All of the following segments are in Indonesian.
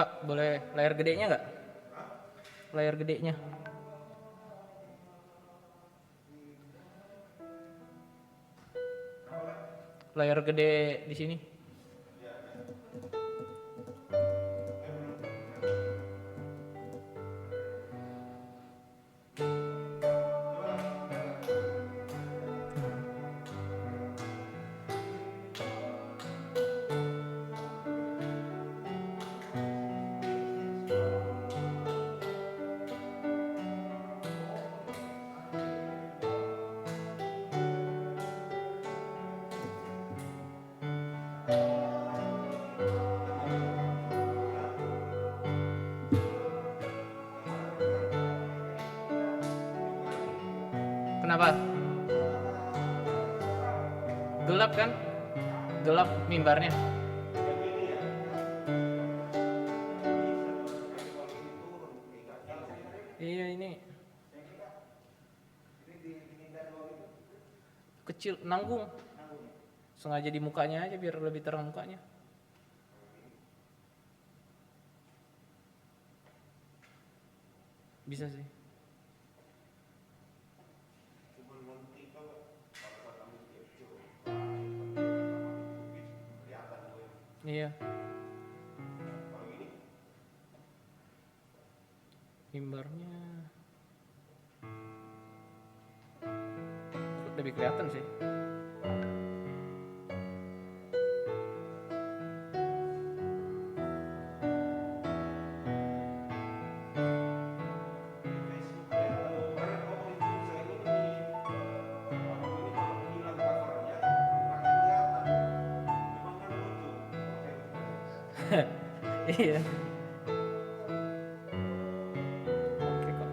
Kak, boleh layar gedenya nggak? Layar gedenya. Layar gede di sini. Kenapa? Gelap kan? Gelap mimbarnya. Iya ini kecil, nanggung. Sengaja di mukanya aja biar lebih terang mukanya. Bisa sih. Iya. Mimbarnya lebih kelihatan sih. Iya. Oke kok.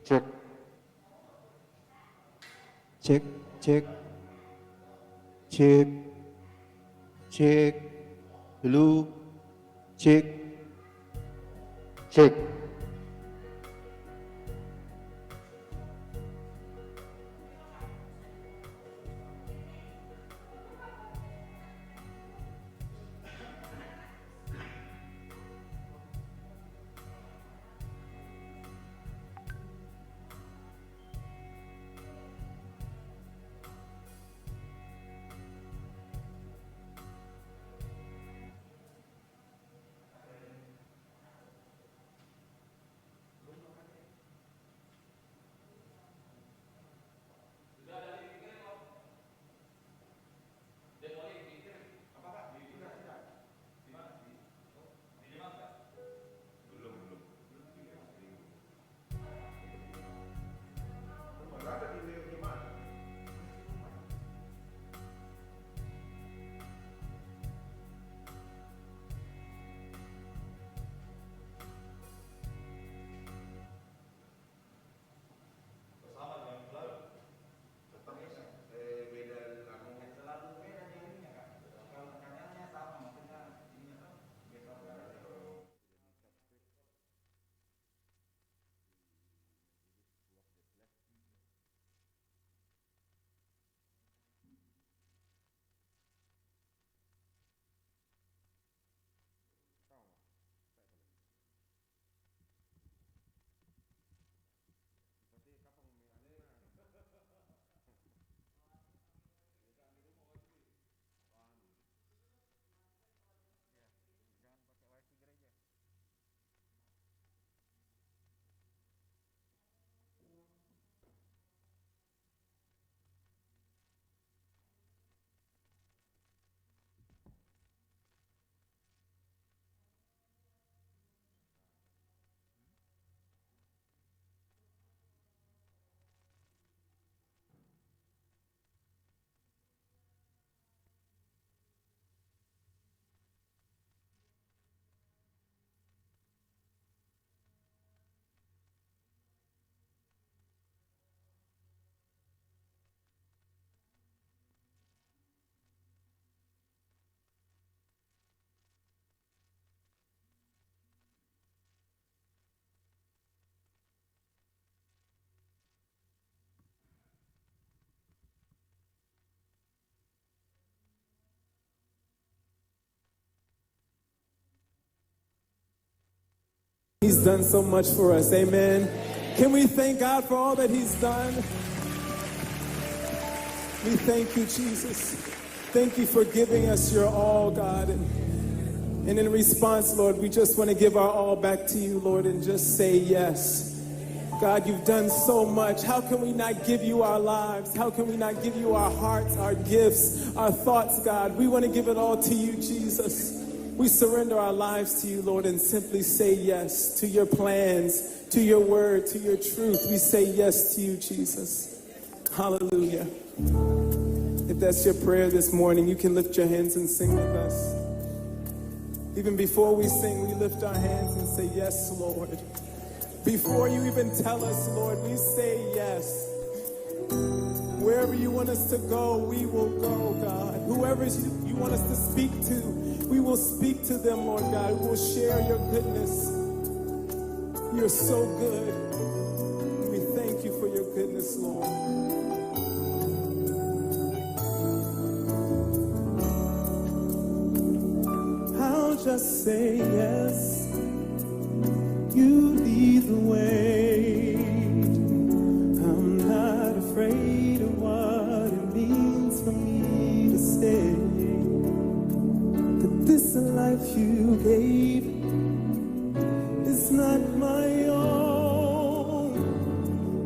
Cek, cek, cek, cek, cek, dulu, cek, cek. He's done so much for us. Amen. Can we thank God for all that he's done? We thank you, Jesus. Thank you for giving us your all, God. And in response, Lord, we just want to give our all back to you, Lord, and just say yes. God, you've done so much. How can we not give you our lives? How can we not give you our hearts, our gifts, our thoughts, God? We want to give it all to you, Jesus. We surrender our lives to you, Lord, and simply say yes to your plans, to your word, to your truth. We say yes to you, Jesus. Hallelujah. If that's your prayer this morning, you can lift your hands and sing with us. Even before we sing, we lift our hands and say, yes, Lord. Before you even tell us, Lord, we say yes. Wherever you want us to go, we will go, God. Whoever you want us to speak to, we will speak to them, Lord God. We will share your goodness. You're so good. We thank you for your goodness, Lord. I'll just say yes. You lead the way. I'm not afraid of what it means for me to stay. That this life you gave is not my own.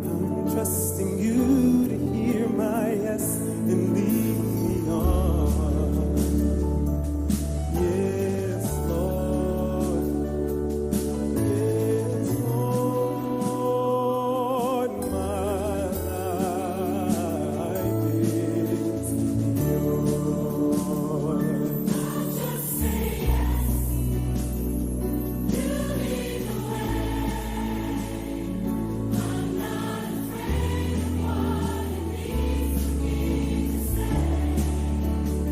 I'm trusting you to hear my yes and lead me on. Yes, Lord. Yes, Lord. My life is yours. Just say yes. You lead the way. I'm not afraid of what it means for me to say. This life you gave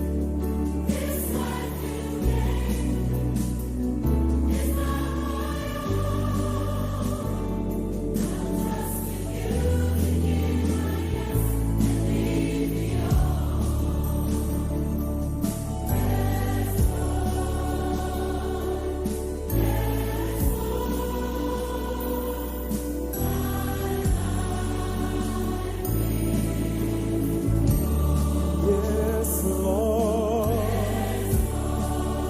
is not my own. I'm trusting you to hear my yes and lead me on. Yes, Lord. Yes, Yes, Lord.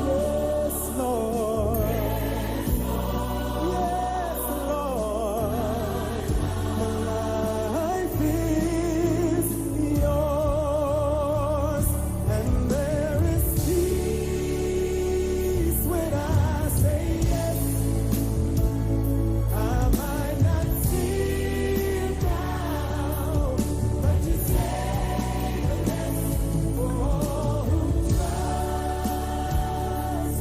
Yes, Lord. Yes, Lord. My life is yours, and there is peace when I say yes. I might not see it now, but you say the best for all who trust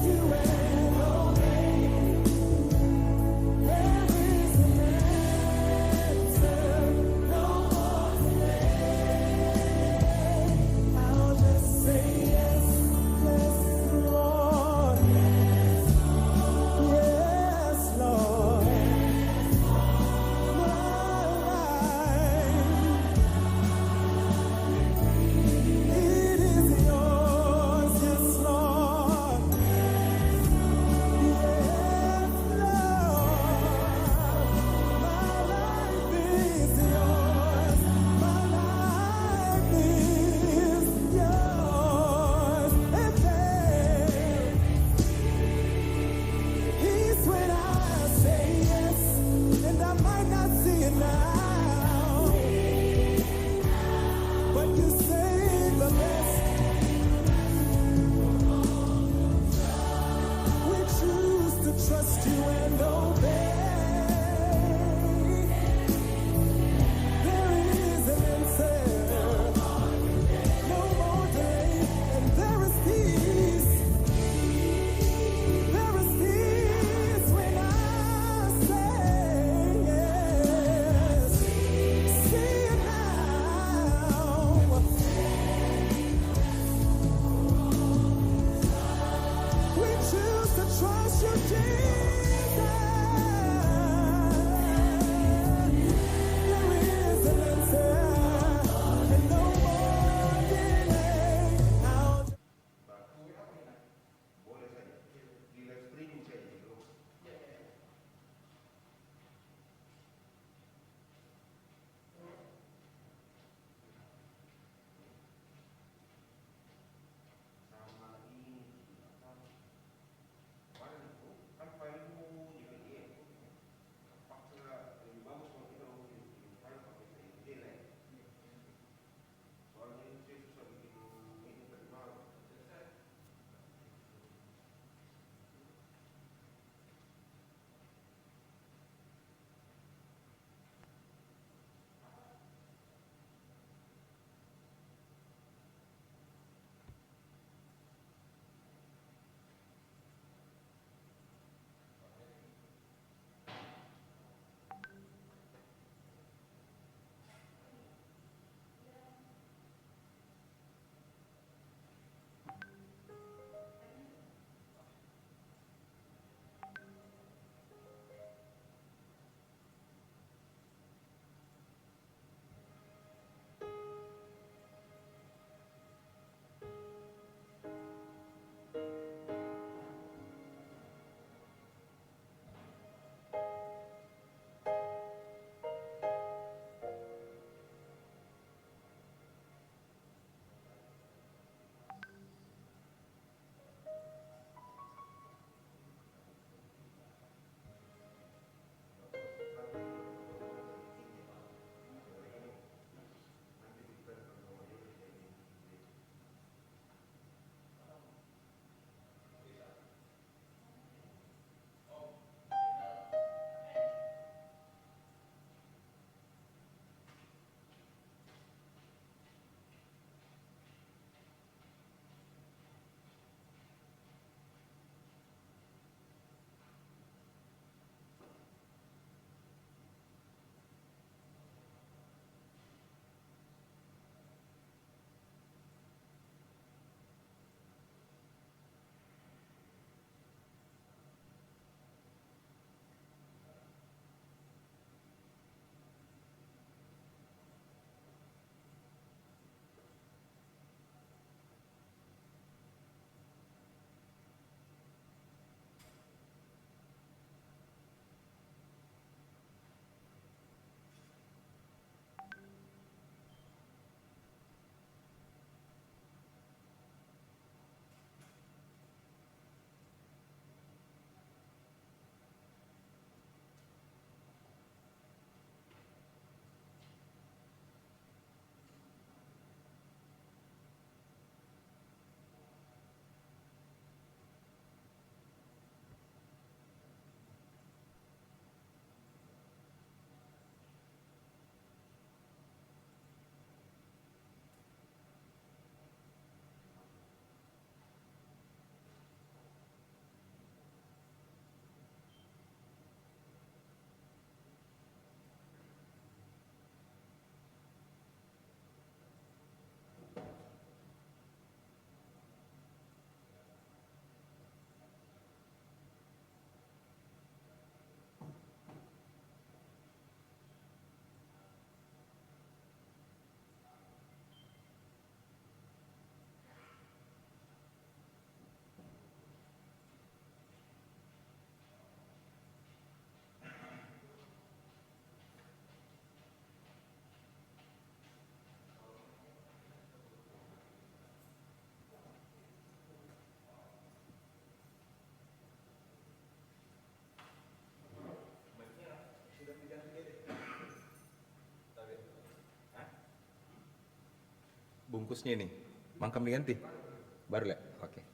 you and obey. There is an answer, no more delay. I'll just say yes, yes, Lord. Yes, Lord. My life, it is yours, yes, Lord. Yes, Lord. My life is yours. My life is yours. And there peace when I say yes, and I might not see it now, but you say the best. We choose to trust you and obey. There is an answer, no more delay, and there is peace. There is peace when I say yes. See it now. We choose to trust you, Jesus. There is an answer, and no more delay. I'll bungkusnya ini. Mangkam diganti. Baru lah. Oke.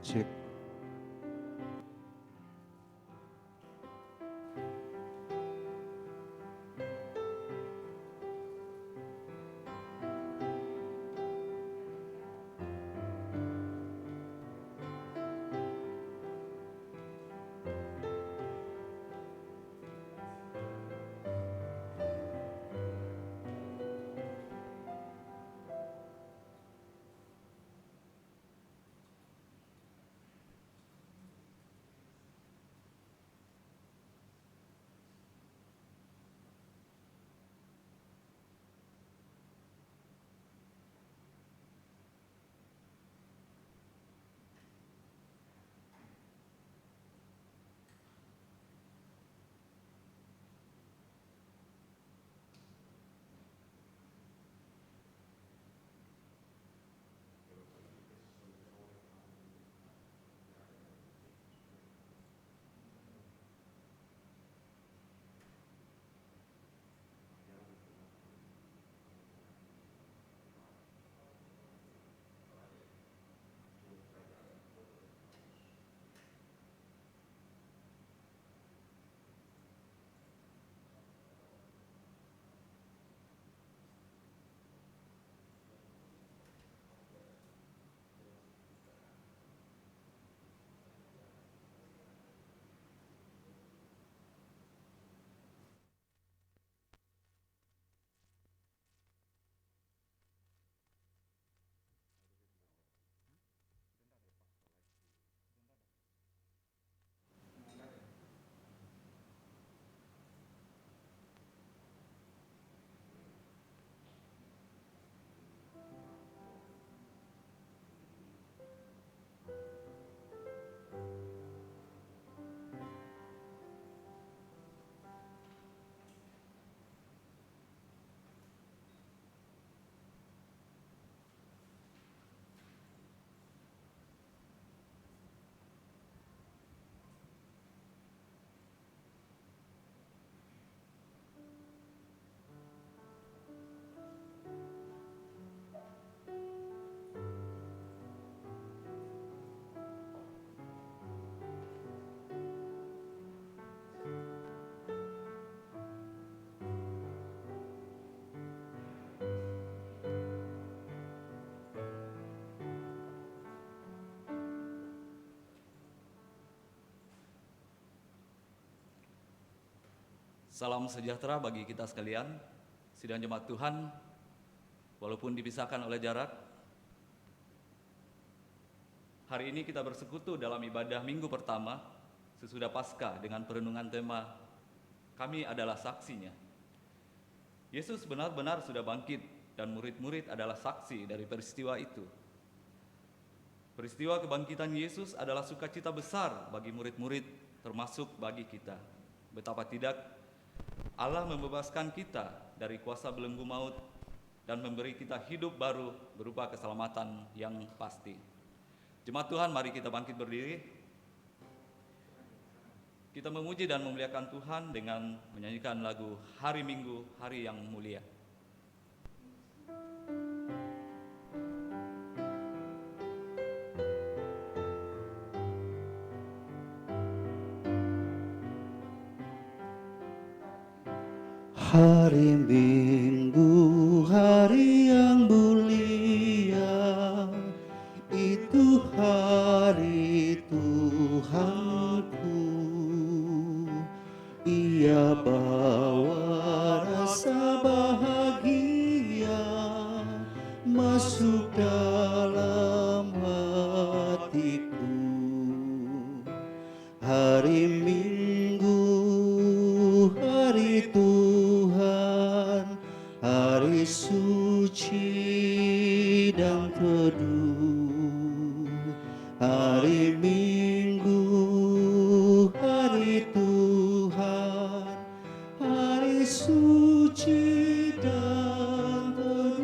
Cek. Salam sejahtera bagi kita sekalian, sidang jemaat Tuhan, walaupun dipisahkan oleh jarak. Hari ini kita bersekutu dalam ibadah minggu pertama sesudah Paskah dengan perenungan tema Kami adalah saksinya. Yesus benar-benar sudah bangkit dan murid-murid adalah saksi dari peristiwa itu. Peristiwa kebangkitan Yesus adalah sukacita besar bagi murid-murid termasuk bagi kita. Betapa tidak Allah membebaskan kita dari kuasa belenggu maut dan memberi kita hidup baru berupa keselamatan yang pasti. Jemaat Tuhan, mari kita bangkit berdiri. Kita memuji dan memuliakan Tuhan dengan menyanyikan lagu Hari Minggu, Hari yang Mulia. Hari Minggu, hari yang mulia, itu hari Tuhanku. Ia bawa rasa bahagia masuk dalam hatiku. Hari Minggu, hari Tuhan, hari suci dan teduh. Hari Minggu, hari Tuhan, hari suci dan teduh.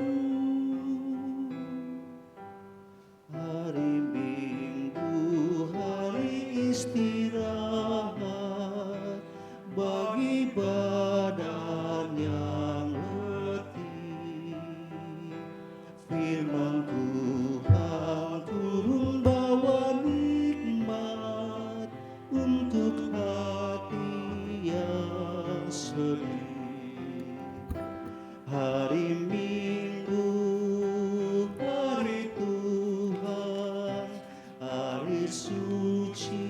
Hari Minggu, hari istirahat bagi badan yang letih. Firman Tuhan turun bawa nikmat untuk hati yang sedih. Hari Minggu, hari Tuhan, hari suci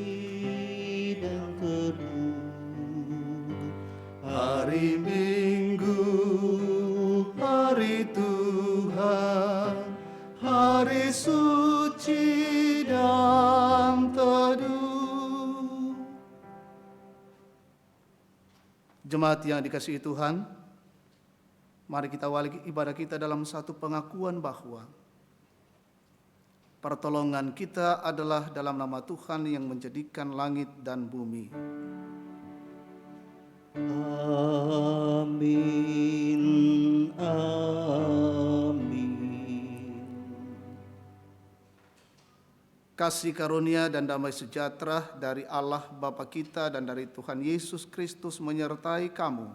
dan teduh. Hari Minggu, hari Tuhan, hari suci dan teduh. Jemaat yang dikasihi Tuhan, mari kita awali ibadah kita dalam satu pengakuan bahwa pertolongan kita adalah dalam nama Tuhan yang menjadikan langit dan bumi. Amin, amin. Kasih karunia dan damai sejahtera dari Allah Bapa kita dan dari Tuhan Yesus Kristus menyertai kamu.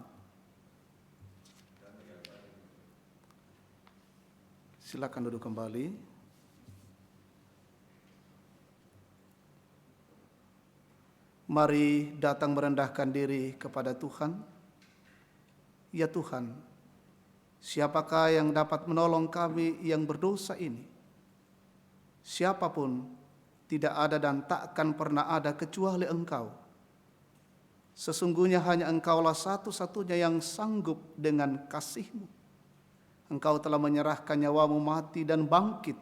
Silakan duduk kembali. Mari datang merendahkan diri kepada Tuhan. Ya Tuhan, siapakah yang dapat menolong kami yang berdosa ini? Siapapun tidak ada dan takkan pernah ada kecuali Engkau. Sesungguhnya hanya Engkaulah satu-satunya yang sanggup dengan kasih-Mu. Engkau telah menyerahkan nyawamu mati dan bangkit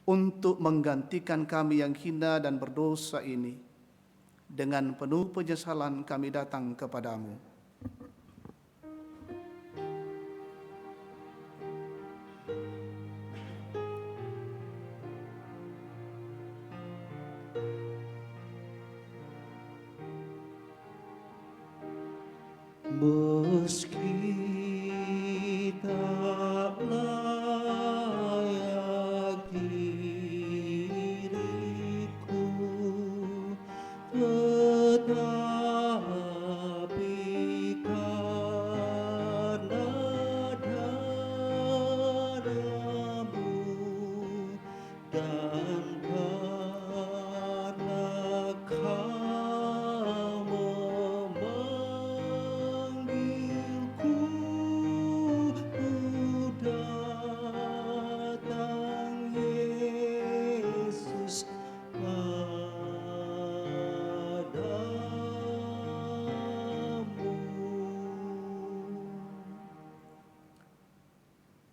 untuk menggantikan kami yang hina dan berdosa ini. Dengan penuh penyesalan kami datang kepadamu. Meski tak layak diriku, tetapi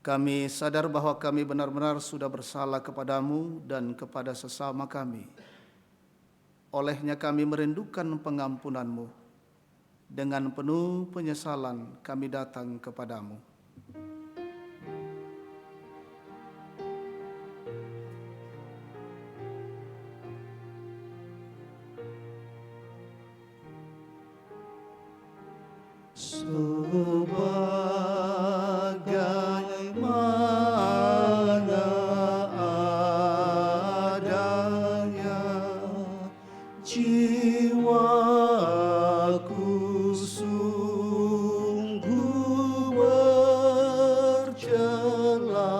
Kami sadar bahwa kami benar-benar sudah bersalah kepadamu dan kepada sesama kami. Olehnya kami merindukan pengampunanmu. Dengan penuh penyesalan kami datang kepadamu. Sebagaimana adanya jiwaku sungguh bercela,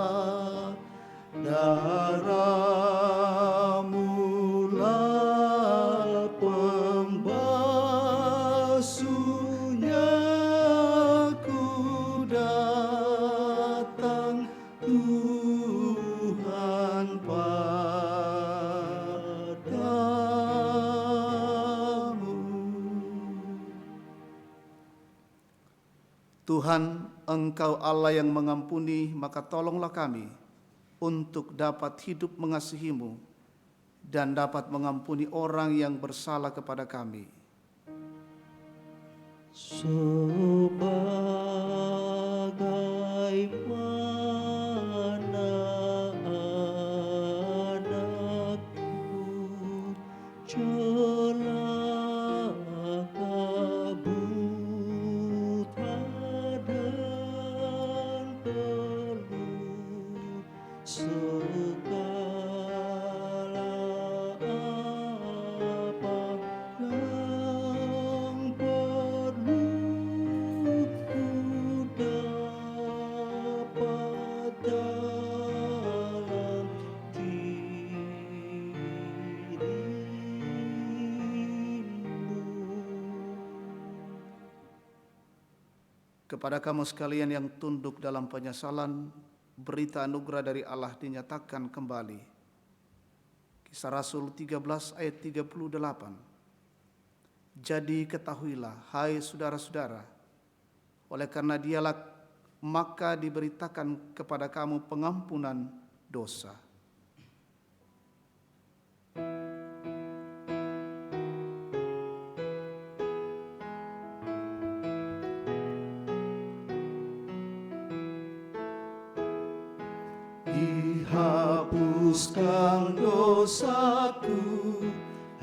darahmu-Lah pembasuhnya. Ku datang Tuhan padamu. Tuhan, Engkau Allah yang mengampuni, maka tolonglah kami untuk dapat hidup mengasihi-Mu dan dapat mengampuni orang yang bersalah kepada kami. Sebagaimana anakku celaka, buta dan peluh, segala apa yang perlu ku dapat dalam dirimu. Kepada kamu sekalian yang tunduk dalam penyesalan, berita anugerah dari Allah dinyatakan kembali. Kisah Rasul 13 ayat 38. Jadi ketahuilah, hai saudara-saudara, oleh karena Dialah maka diberitakan kepada kamu pengampunan dosa. Dihapuskan dosaku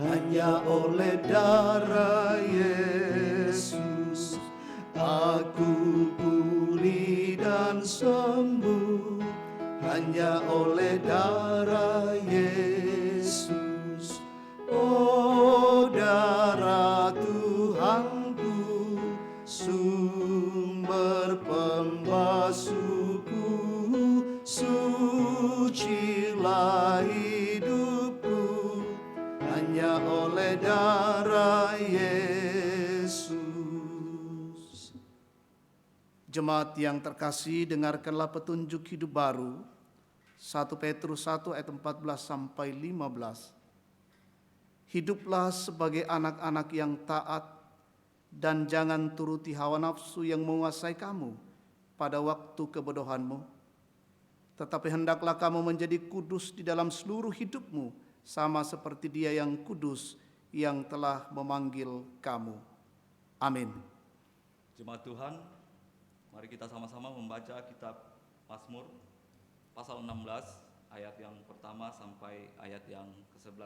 hanya oleh darah Yesus. Aku pulih dan sembuh hanya oleh darah Yesus. Oh, darah Tuhanku, sumber pembasuhku, sucilah hidupku hanya oleh darah Yesus. Jemaat yang terkasih, dengarkanlah petunjuk hidup baru. 1 Petrus 1 ayat 14 sampai 15. Hiduplah sebagai anak-anak yang taat dan jangan turuti hawa nafsu yang menguasai kamu pada waktu kebodohanmu. Tetapi hendaklah kamu menjadi kudus di dalam seluruh hidupmu, sama seperti Dia yang kudus yang telah memanggil kamu. Amin. Jemaat Tuhan, mari kita sama-sama membaca kitab Mazmur pasal 16 ayat yang pertama sampai ayat yang ke-11.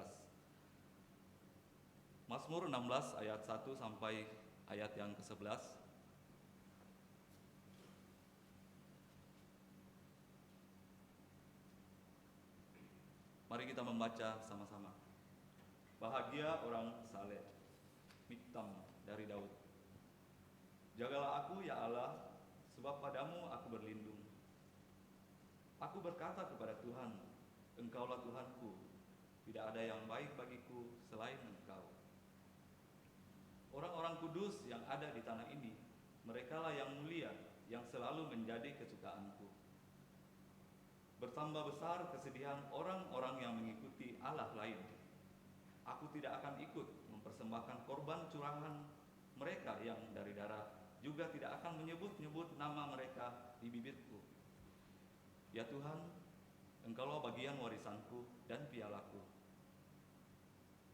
Mazmur 16 ayat 1 sampai ayat yang ke-11. Mari kita membaca sama-sama. Bahagia orang saleh, Miktam dari Daud. Jagalah aku ya Allah, sebab padamu aku berlindung. Aku berkata kepada Tuhan, Engkaulah Tuhanku, tidak ada yang baik bagiku selain Engkau. Orang-orang kudus yang ada di tanah ini, merekalah yang mulia, yang selalu menjadi kesukaanku. Bertambah besar kesedihan orang-orang yang mengikuti Allah lain. Aku tidak akan ikut mempersembahkan korban curahan mereka yang dari darah, juga tidak akan menyebut-nyebut nama mereka di bibirku. Ya Tuhan, Engkaulah bagian warisanku dan pialaku.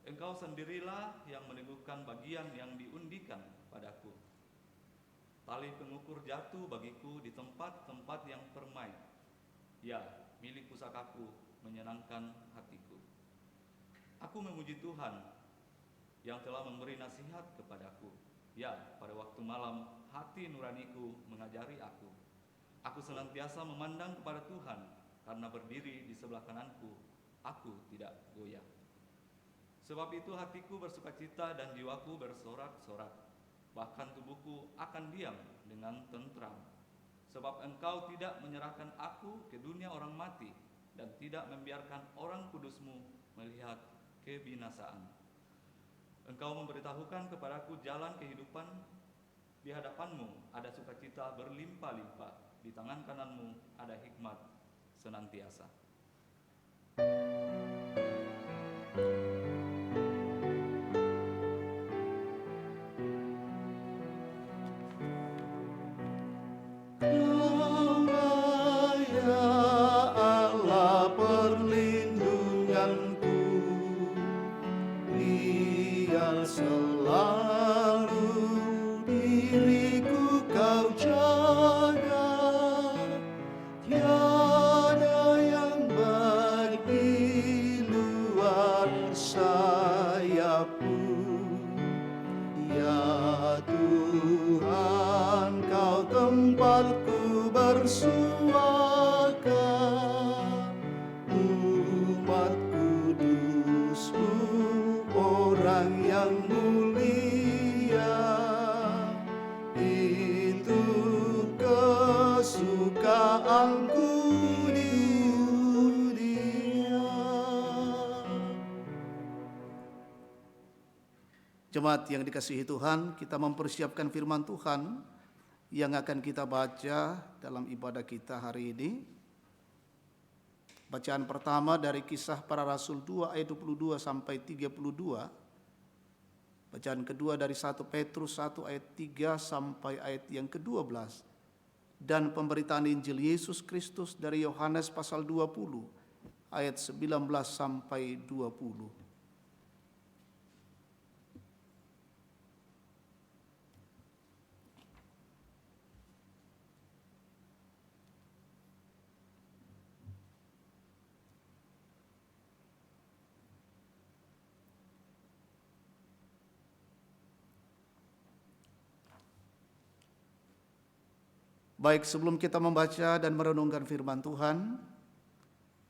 Engkau sendirilah yang meneguhkan bagian yang diundikan padaku. Tali pengukur jatuh bagiku di tempat-tempat yang permai. Ya, milik pusakaku menyenangkan hatiku. Aku memuji Tuhan yang telah memberi nasihat kepadaku. Ya, pada waktu malam hati nuraniku mengajari aku. Aku senantiasa memandang kepada Tuhan, karena berdiri di sebelah kananku, aku tidak goyah. Sebab itu hatiku bersukacita dan jiwaku bersorak-sorak. Bahkan tubuhku akan diam dengan tentram. Sebab Engkau tidak menyerahkan aku ke dunia orang mati, dan tidak membiarkan orang kudus-Mu melihat kebinasaan. Engkau memberitahukan kepadaku jalan kehidupan. Di hadapan-Mu ada sukacita berlimpah-limpah. Di tangan kanan-Mu ada hikmat senantiasa. Kau ya Allah perlindunganku, biar selalu diriku Kau jaga. Tiada yang baik di luar sayap-Mu. Ya Tuhan, Kau tempatku bersuaka, umat kudus-Mu, orang yang mulia. Itu kesukaanku di dunia. Jemaat yang dikasihi Tuhan, kita mempersiapkan firman Tuhan yang akan kita baca dalam ibadah kita hari ini. Bacaan pertama dari Kisah Para Rasul 2 ayat 22 sampai 32. Bacaan kedua dari 1 Petrus 1 ayat 3 sampai ayat yang ke-12. Dan pemberitaan Injil Yesus Kristus dari Yohanes pasal 20 ayat 19 sampai 20. Baik, sebelum kita membaca dan merenungkan firman Tuhan,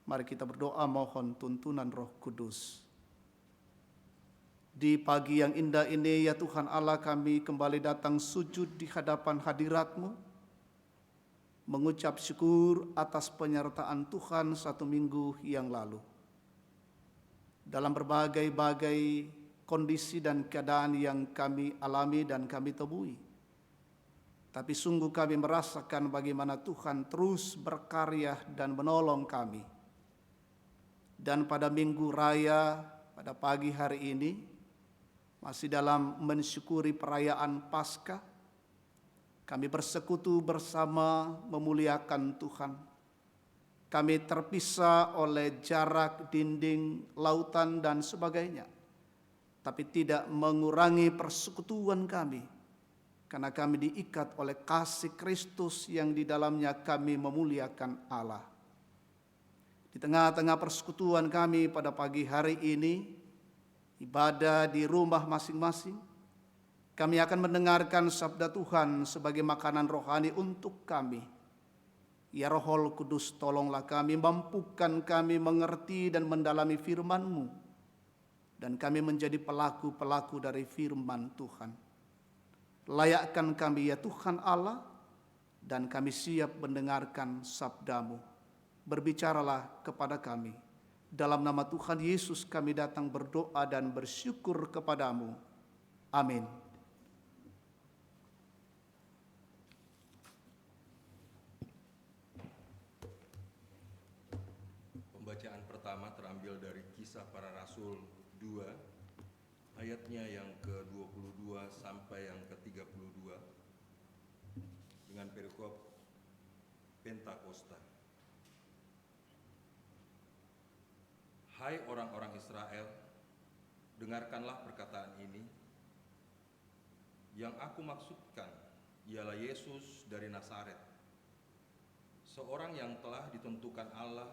mari kita berdoa mohon tuntunan Roh Kudus. Di pagi yang indah ini, ya Tuhan Allah, kami kembali datang sujud di hadapan hadirat-Mu, mengucap syukur atas penyertaan Tuhan satu minggu yang lalu. Dalam berbagai-bagai kondisi dan keadaan yang kami alami dan kami temui, tapi sungguh kami merasakan bagaimana Tuhan terus berkarya dan menolong kami. Dan pada minggu raya, pada pagi hari ini, masih dalam mensyukuri perayaan Paskah, kami bersekutu bersama memuliakan Tuhan. Kami terpisah oleh jarak, dinding, lautan, dan sebagainya. Tapi tidak mengurangi persekutuan kami, karena kami diikat oleh kasih Kristus yang di dalamnya kami memuliakan Allah. Di tengah-tengah persekutuan kami pada pagi hari ini, ibadah di rumah masing-masing, kami akan mendengarkan sabda Tuhan sebagai makanan rohani untuk kami. Ya Roh Kudus, tolonglah kami, mampukan kami mengerti dan mendalami firman-Mu, dan kami menjadi pelaku-pelaku dari firman Tuhan. Layakkan kami ya Tuhan Allah, dan kami siap mendengarkan sabda-Mu. Berbicaralah kepada kami. Dalam nama Tuhan Yesus kami datang berdoa dan bersyukur kepadamu. Amin. Pembacaan pertama terambil dari Kisah Para Rasul 2, ayatnya yang ke-22 sampai yang ke-32 dengan perikop Pentakosta. Hai orang-orang Israel, dengarkanlah perkataan ini. Yang aku maksudkan ialah Yesus dari Nazaret, seorang yang telah ditentukan Allah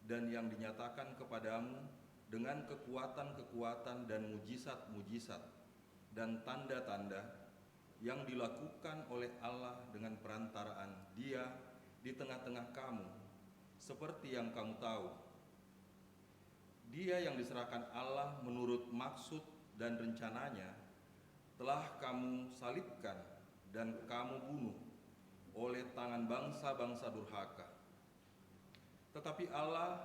dan yang dinyatakan kepadamu dengan kekuatan-kekuatan dan mujizat-mujizat dan tanda-tanda yang dilakukan oleh Allah dengan perantaraan Dia di tengah-tengah kamu, seperti yang kamu tahu. Dia yang diserahkan Allah menurut maksud dan rencananya telah kamu salibkan dan kamu bunuh oleh tangan bangsa-bangsa durhaka. Tetapi Allah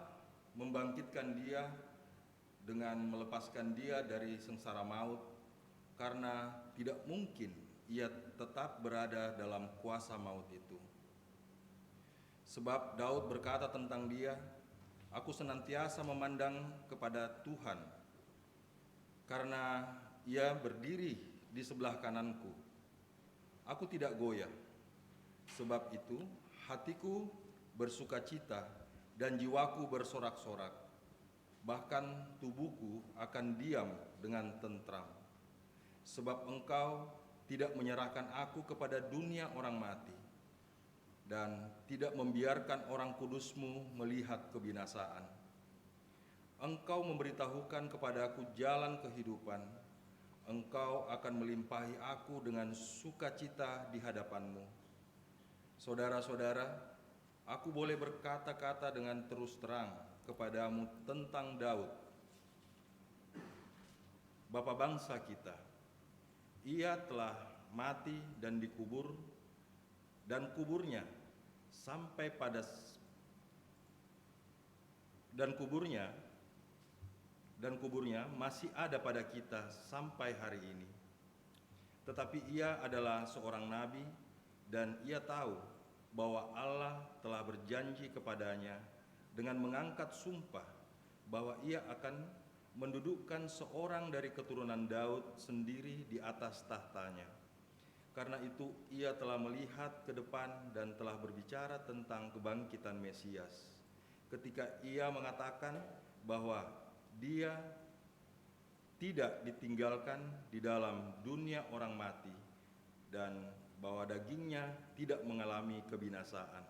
membangkitkan Dia dengan melepaskan Dia dari sengsara maut, karena tidak mungkin Ia tetap berada dalam kuasa maut itu. Sebab Daud berkata tentang Dia, "Aku senantiasa memandang kepada Tuhan, karena Ia berdiri di sebelah kananku. Aku tidak goyah. Sebab itu hatiku bersukacita dan jiwaku bersorak-sorak. Bahkan tubuhku akan diam dengan tentram. Sebab Engkau tidak menyerahkan aku kepada dunia orang mati, dan tidak membiarkan orang kudus-Mu melihat kebinasaan. Engkau memberitahukan kepadaku jalan kehidupan. Engkau akan melimpahi aku dengan sukacita di hadapan-Mu. Saudara-saudara, aku boleh berkata-kata dengan terus terang kepadamu tentang Daud, bapa bangsa kita. Ia telah mati dan dikubur, dan kuburnya masih ada pada kita sampai hari ini. Tetapi ia adalah seorang nabi, dan ia tahu bahwa Allah telah berjanji kepadanya dengan mengangkat sumpah bahwa ia akan mendudukkan seorang dari keturunan Daud sendiri di atas tahtanya. Karena itu ia telah melihat ke depan dan telah berbicara tentang kebangkitan Mesias, ketika ia mengatakan bahwa Dia tidak ditinggalkan di dalam dunia orang mati, dan bahwa dagingnya tidak mengalami kebinasaan.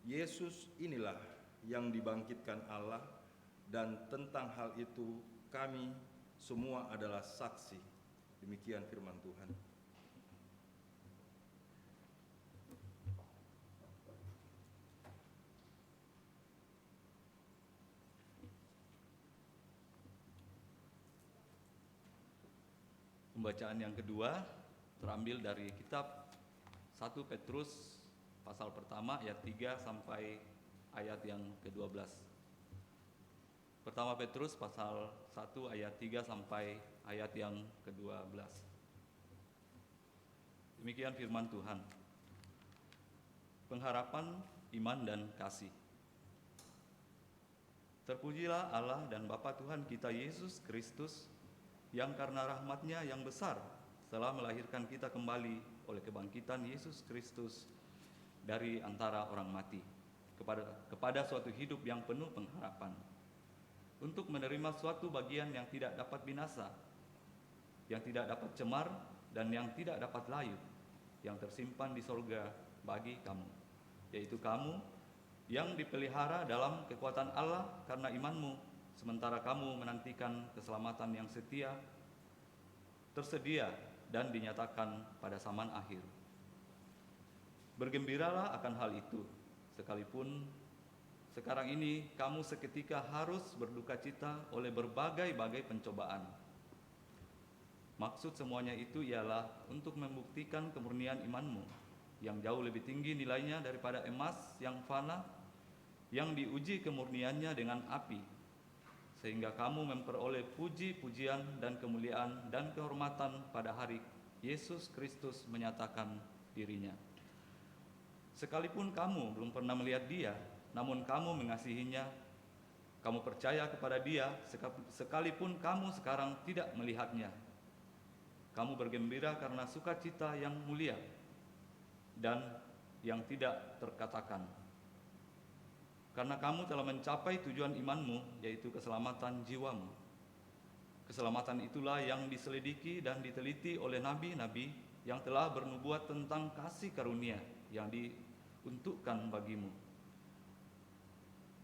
Yesus inilah yang dibangkitkan Allah, dan tentang hal itu kami semua adalah saksi. Demikian firman Tuhan. Pembacaan yang kedua terambil dari kitab 1 Petrus pasal pertama ayat 3 sampai ayat yang ke-12. Pertama Petrus pasal 1 ayat 3 sampai ayat yang ke-12. Demikian firman Tuhan. Pengharapan, iman dan kasih. Terpujilah Allah dan Bapa Tuhan kita Yesus Kristus, yang karena rahmat-Nya yang besar telah melahirkan kita kembali oleh kebangkitan Yesus Kristus dari antara orang mati kepada suatu hidup yang penuh pengharapan, untuk menerima suatu bagian yang tidak dapat binasa, yang tidak dapat cemar, dan yang tidak dapat layu, yang tersimpan di sorga bagi kamu, yaitu kamu yang dipelihara dalam kekuatan Allah karena imanmu, sementara kamu menantikan keselamatan yang setia, tersedia dan dinyatakan pada zaman akhir. Bergembiralah akan hal itu, sekalipun sekarang ini kamu seketika harus berduka cita oleh berbagai-bagai pencobaan. Maksud semuanya itu ialah untuk membuktikan kemurnian imanmu, yang jauh lebih tinggi nilainya daripada emas yang fana, yang diuji kemurniannya dengan api, sehingga kamu memperoleh puji-pujian dan kemuliaan dan kehormatan pada hari Yesus Kristus menyatakan dirinya. Sekalipun kamu belum pernah melihat Dia, namun kamu mengasihinya, kamu percaya kepada Dia, sekalipun kamu sekarang tidak melihatnya. Kamu bergembira karena sukacita yang mulia dan yang tidak terkatakan. karena kamu telah mencapai tujuan imanmu, yaitu keselamatan jiwamu. Keselamatan itulah yang diselidiki dan diteliti oleh nabi-nabi yang telah bernubuat tentang kasih karunia yang diuntukkan bagimu.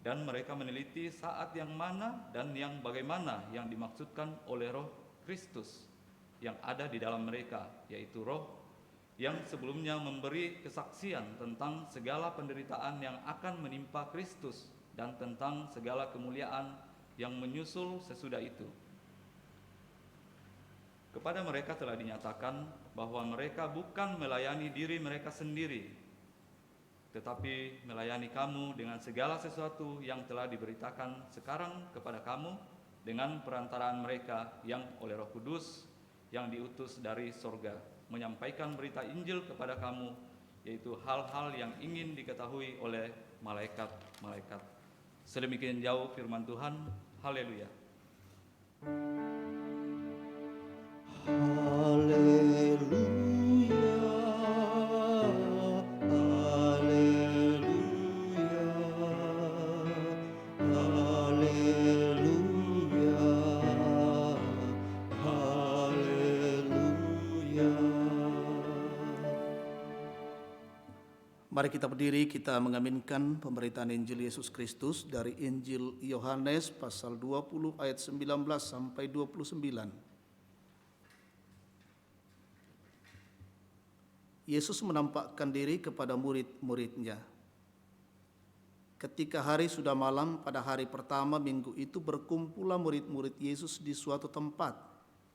Dan mereka meneliti saat yang mana dan yang bagaimana yang dimaksudkan oleh Roh Kristus yang ada di dalam mereka, yaitu Roh yang sebelumnya memberi kesaksian tentang segala penderitaan yang akan menimpa Kristus dan tentang segala kemuliaan yang menyusul sesudah itu. Kepada mereka telah dinyatakan bahwa mereka bukan melayani diri mereka sendiri, tetapi melayani kamu dengan segala sesuatu yang telah diberitakan sekarang kepada kamu dengan perantaraan mereka yang oleh Roh Kudus yang diutus dari sorga, menyampaikan berita Injil kepada kamu, yaitu hal-hal yang ingin diketahui oleh malaikat-malaikat. Sedemikian jauh firman Tuhan. Haleluya. Mari kita berdiri, kita mengaminkan pemberitaan Injil Yesus Kristus dari Injil Yohanes pasal 20 ayat 19 sampai 29. Yesus menampakkan diri kepada murid-muridnya. Ketika hari sudah malam pada hari pertama minggu itu, berkumpullah murid-murid Yesus di suatu tempat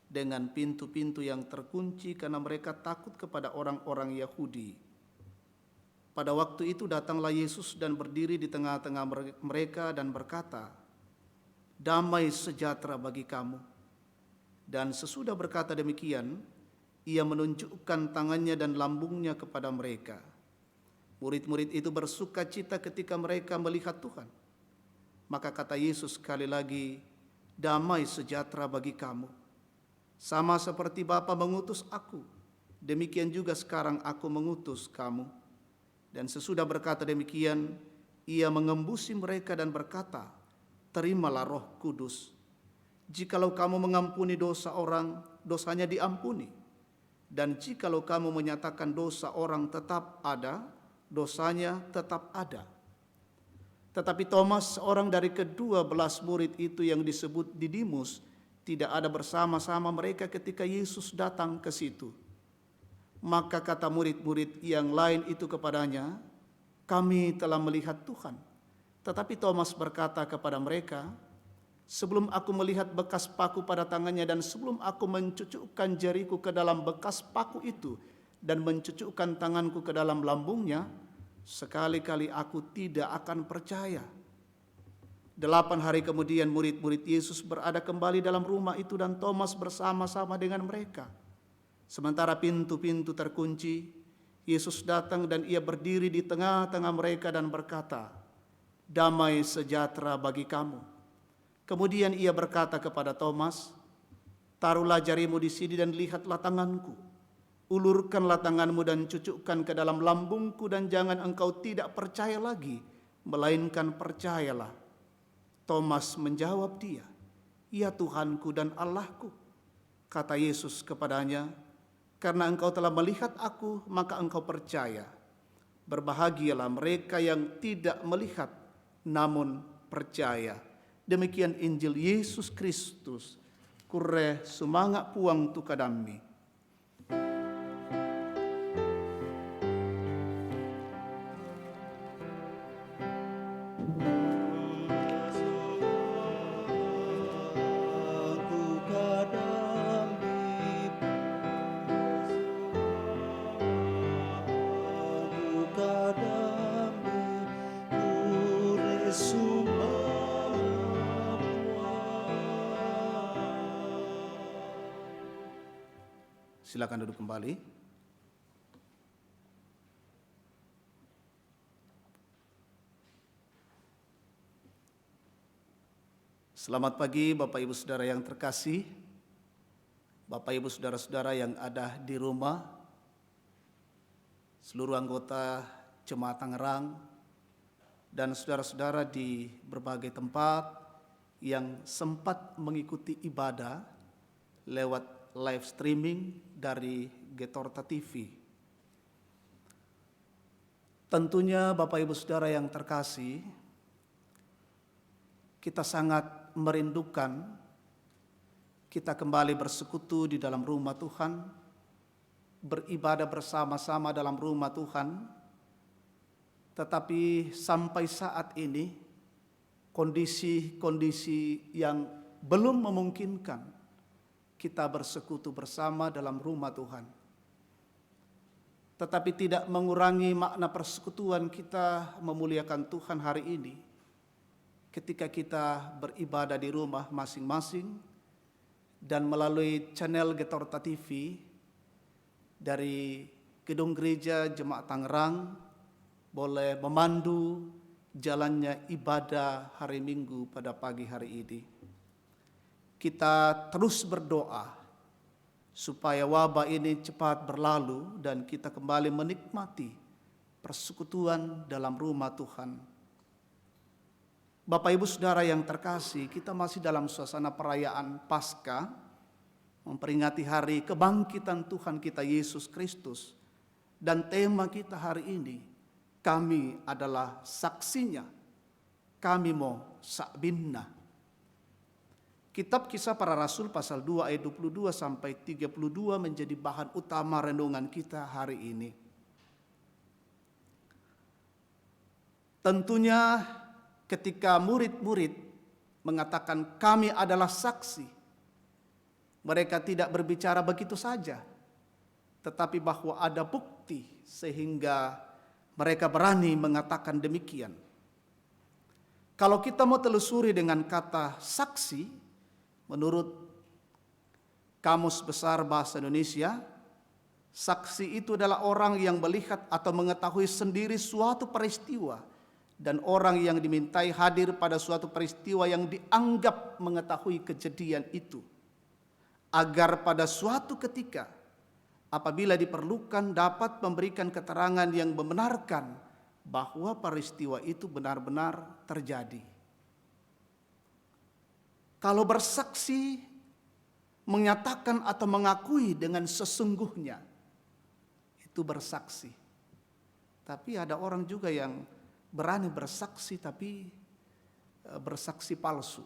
dengan pintu-pintu yang terkunci karena mereka takut kepada orang-orang Yahudi. Pada waktu itu datanglah Yesus dan berdiri di tengah-tengah mereka dan berkata, "Damai sejahtera bagi kamu." Dan sesudah berkata demikian, ia menunjukkan tangannya dan lambungnya kepada mereka. Murid-murid itu bersuka cita ketika mereka melihat Tuhan. Maka kata Yesus sekali lagi, "Damai sejahtera bagi kamu. Sama seperti Bapa mengutus aku, demikian juga sekarang aku mengutus kamu." Dan sesudah berkata demikian, ia mengembusi mereka dan berkata, "Terimalah Roh Kudus. Jikalau kamu mengampuni dosa orang, dosanya diampuni. Dan jikalau kamu menyatakan dosa orang tetap ada, dosanya tetap ada." Tetapi Thomas, seorang dari ke-12 murid itu yang disebut Didimus, tidak ada bersama-sama mereka ketika Yesus datang ke situ. Maka kata murid-murid yang lain itu kepadanya, "Kami telah melihat Tuhan." Tetapi Thomas berkata kepada mereka, "Sebelum aku melihat bekas paku pada tangannya dan sebelum aku mencucukkan jariku ke dalam bekas paku itu dan mencucukkan tanganku ke dalam lambungnya, sekali-kali aku tidak akan percaya." 8 hari kemudian murid-murid Yesus berada kembali dalam rumah itu dan Thomas bersama-sama dengan mereka. Sementara pintu-pintu terkunci, Yesus datang dan ia berdiri di tengah-tengah mereka dan berkata, "Damai sejahtera bagi kamu." Kemudian ia berkata kepada Thomas, "Taruhlah jarimu di sini dan lihatlah tanganku. Ulurkanlah tanganmu dan cucukkan ke dalam lambungku dan jangan engkau tidak percaya lagi, melainkan percayalah." Thomas menjawab dia, "Ya Tuhanku dan Allahku." Kata Yesus kepadanya, "Karena engkau telah melihat aku, maka engkau percaya. Berbahagialah mereka yang tidak melihat, namun percaya." Demikian Injil Yesus Kristus. Kure sumanga puang tu kadammi. Silakan duduk kembali. Selamat pagi Bapak Ibu Saudara yang terkasih, Bapak Ibu Saudara-saudara yang ada di rumah, seluruh anggota Jemaat Tangerang, dan saudara-saudara di berbagai tempat yang sempat mengikuti ibadah lewat live streaming dari Getorta TV. Tentunya Bapak Ibu Saudara yang terkasih, kita sangat merindukan kita kembali bersekutu di dalam rumah Tuhan, beribadah bersama-sama dalam rumah Tuhan. Tetapi sampai saat ini kondisi-kondisi yang belum memungkinkan kita bersekutu bersama dalam rumah Tuhan. Tetapi tidak mengurangi makna persekutuan kita memuliakan Tuhan hari ini ketika kita beribadah di rumah masing-masing dan melalui channel Getorta TV dari Gedung Gereja Jemaat Tangerang boleh memandu jalannya ibadah hari Minggu pada pagi hari ini. Kita terus berdoa supaya wabah ini cepat berlalu dan kita kembali menikmati persekutuan dalam rumah Tuhan. Bapak Ibu Saudara yang terkasih, kita masih dalam suasana perayaan Paskah, memperingati hari kebangkitan Tuhan kita Yesus Kristus. Dan tema kita hari ini, kami adalah saksinya, kami mau sakbinna. Kitab Kisah Para Rasul pasal 2 ayat 22 sampai 32 menjadi bahan utama renungan kita hari ini. Tentunya ketika murid-murid mengatakan kami adalah saksi, mereka tidak berbicara begitu saja, tetapi bahwa ada bukti sehingga mereka berani mengatakan demikian. Kalau kita mau telusuri dengan kata saksi, menurut Kamus Besar Bahasa Indonesia, saksi itu adalah orang yang melihat atau mengetahui sendiri suatu peristiwa dan orang yang dimintai hadir pada suatu peristiwa yang dianggap mengetahui kejadian itu, agar pada suatu ketika apabila diperlukan dapat memberikan keterangan yang membenarkan bahwa peristiwa itu benar-benar terjadi. Kalau bersaksi menyatakan atau mengakui dengan sesungguhnya, itu bersaksi. Tapi ada orang juga yang berani bersaksi tapi bersaksi palsu.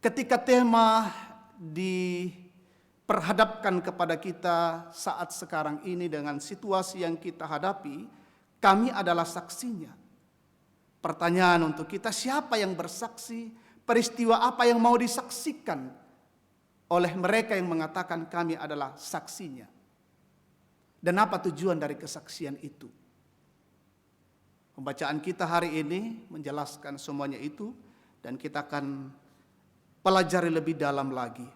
Ketika tema diperhadapkan kepada kita saat sekarang ini dengan situasi yang kita hadapi, kami adalah saksinya. Pertanyaan untuk kita, siapa yang bersaksi? Peristiwa apa yang mau disaksikan oleh mereka yang mengatakan kami adalah saksinya? Dan apa tujuan dari kesaksian itu? Pembacaan kita hari ini menjelaskan semuanya itu dan kita akan pelajari lebih dalam lagi.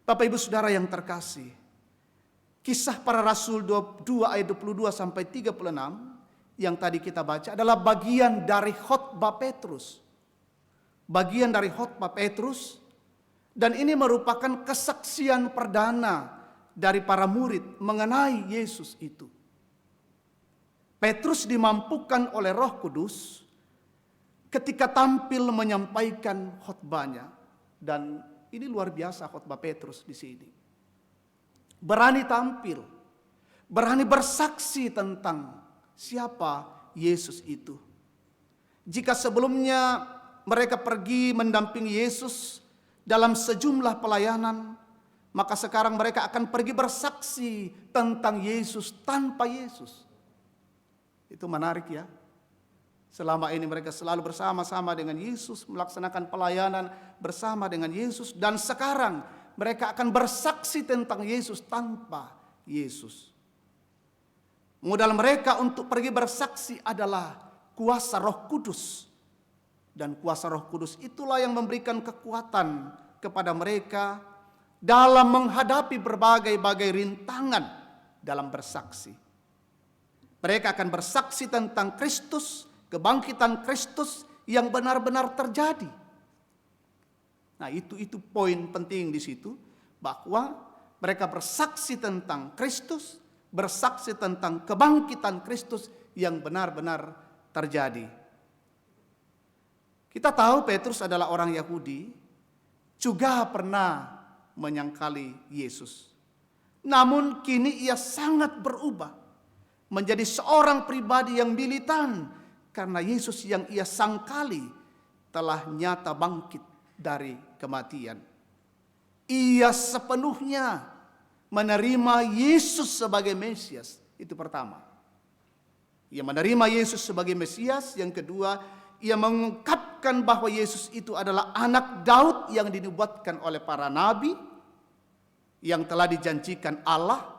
Bapak Ibu Saudara yang terkasih, Kisah Para Rasul 2 ayat 22 sampai 36 yang tadi kita baca adalah bagian dari khotbah Petrus. Bagian dari khotbah Petrus, dan ini merupakan kesaksian perdana dari para murid mengenai Yesus itu. Petrus dimampukan oleh Roh Kudus ketika tampil menyampaikan khotbahnya, dan ini luar biasa khotbah Petrus di sini. Berani tampil, berani bersaksi tentang siapa Yesus itu. Jika sebelumnya mereka pergi mendampingi Yesus dalam sejumlah pelayanan, maka sekarang mereka akan pergi bersaksi tentang Yesus tanpa Yesus. Itu menarik ya. Selama ini mereka selalu bersama-sama dengan Yesus, melaksanakan pelayanan bersama dengan Yesus, dan sekarang mereka akan bersaksi tentang Yesus tanpa Yesus. Modal mereka untuk pergi bersaksi adalah kuasa Roh Kudus. Dan kuasa Roh Kudus itulah yang memberikan kekuatan kepada mereka dalam menghadapi berbagai-bagai rintangan dalam bersaksi. Mereka akan bersaksi tentang Kristus, kebangkitan Kristus yang benar-benar terjadi. Nah, itu poin penting di situ, bahwa mereka bersaksi tentang Kristus, bersaksi tentang kebangkitan Kristus yang benar-benar terjadi. Kita tahu Petrus adalah orang Yahudi, juga pernah menyangkali Yesus. Namun kini ia sangat berubah menjadi seorang pribadi yang militan karena Yesus yang ia sangkali telah nyata bangkit dari kematian. Ia sepenuhnya menerima Yesus sebagai Mesias. Itu pertama. Ia menerima Yesus sebagai Mesias. Yang kedua, ia mengungkapkan bahwa Yesus itu adalah anak Daud yang dinubuatkan oleh para nabi, yang telah dijanjikan Allah.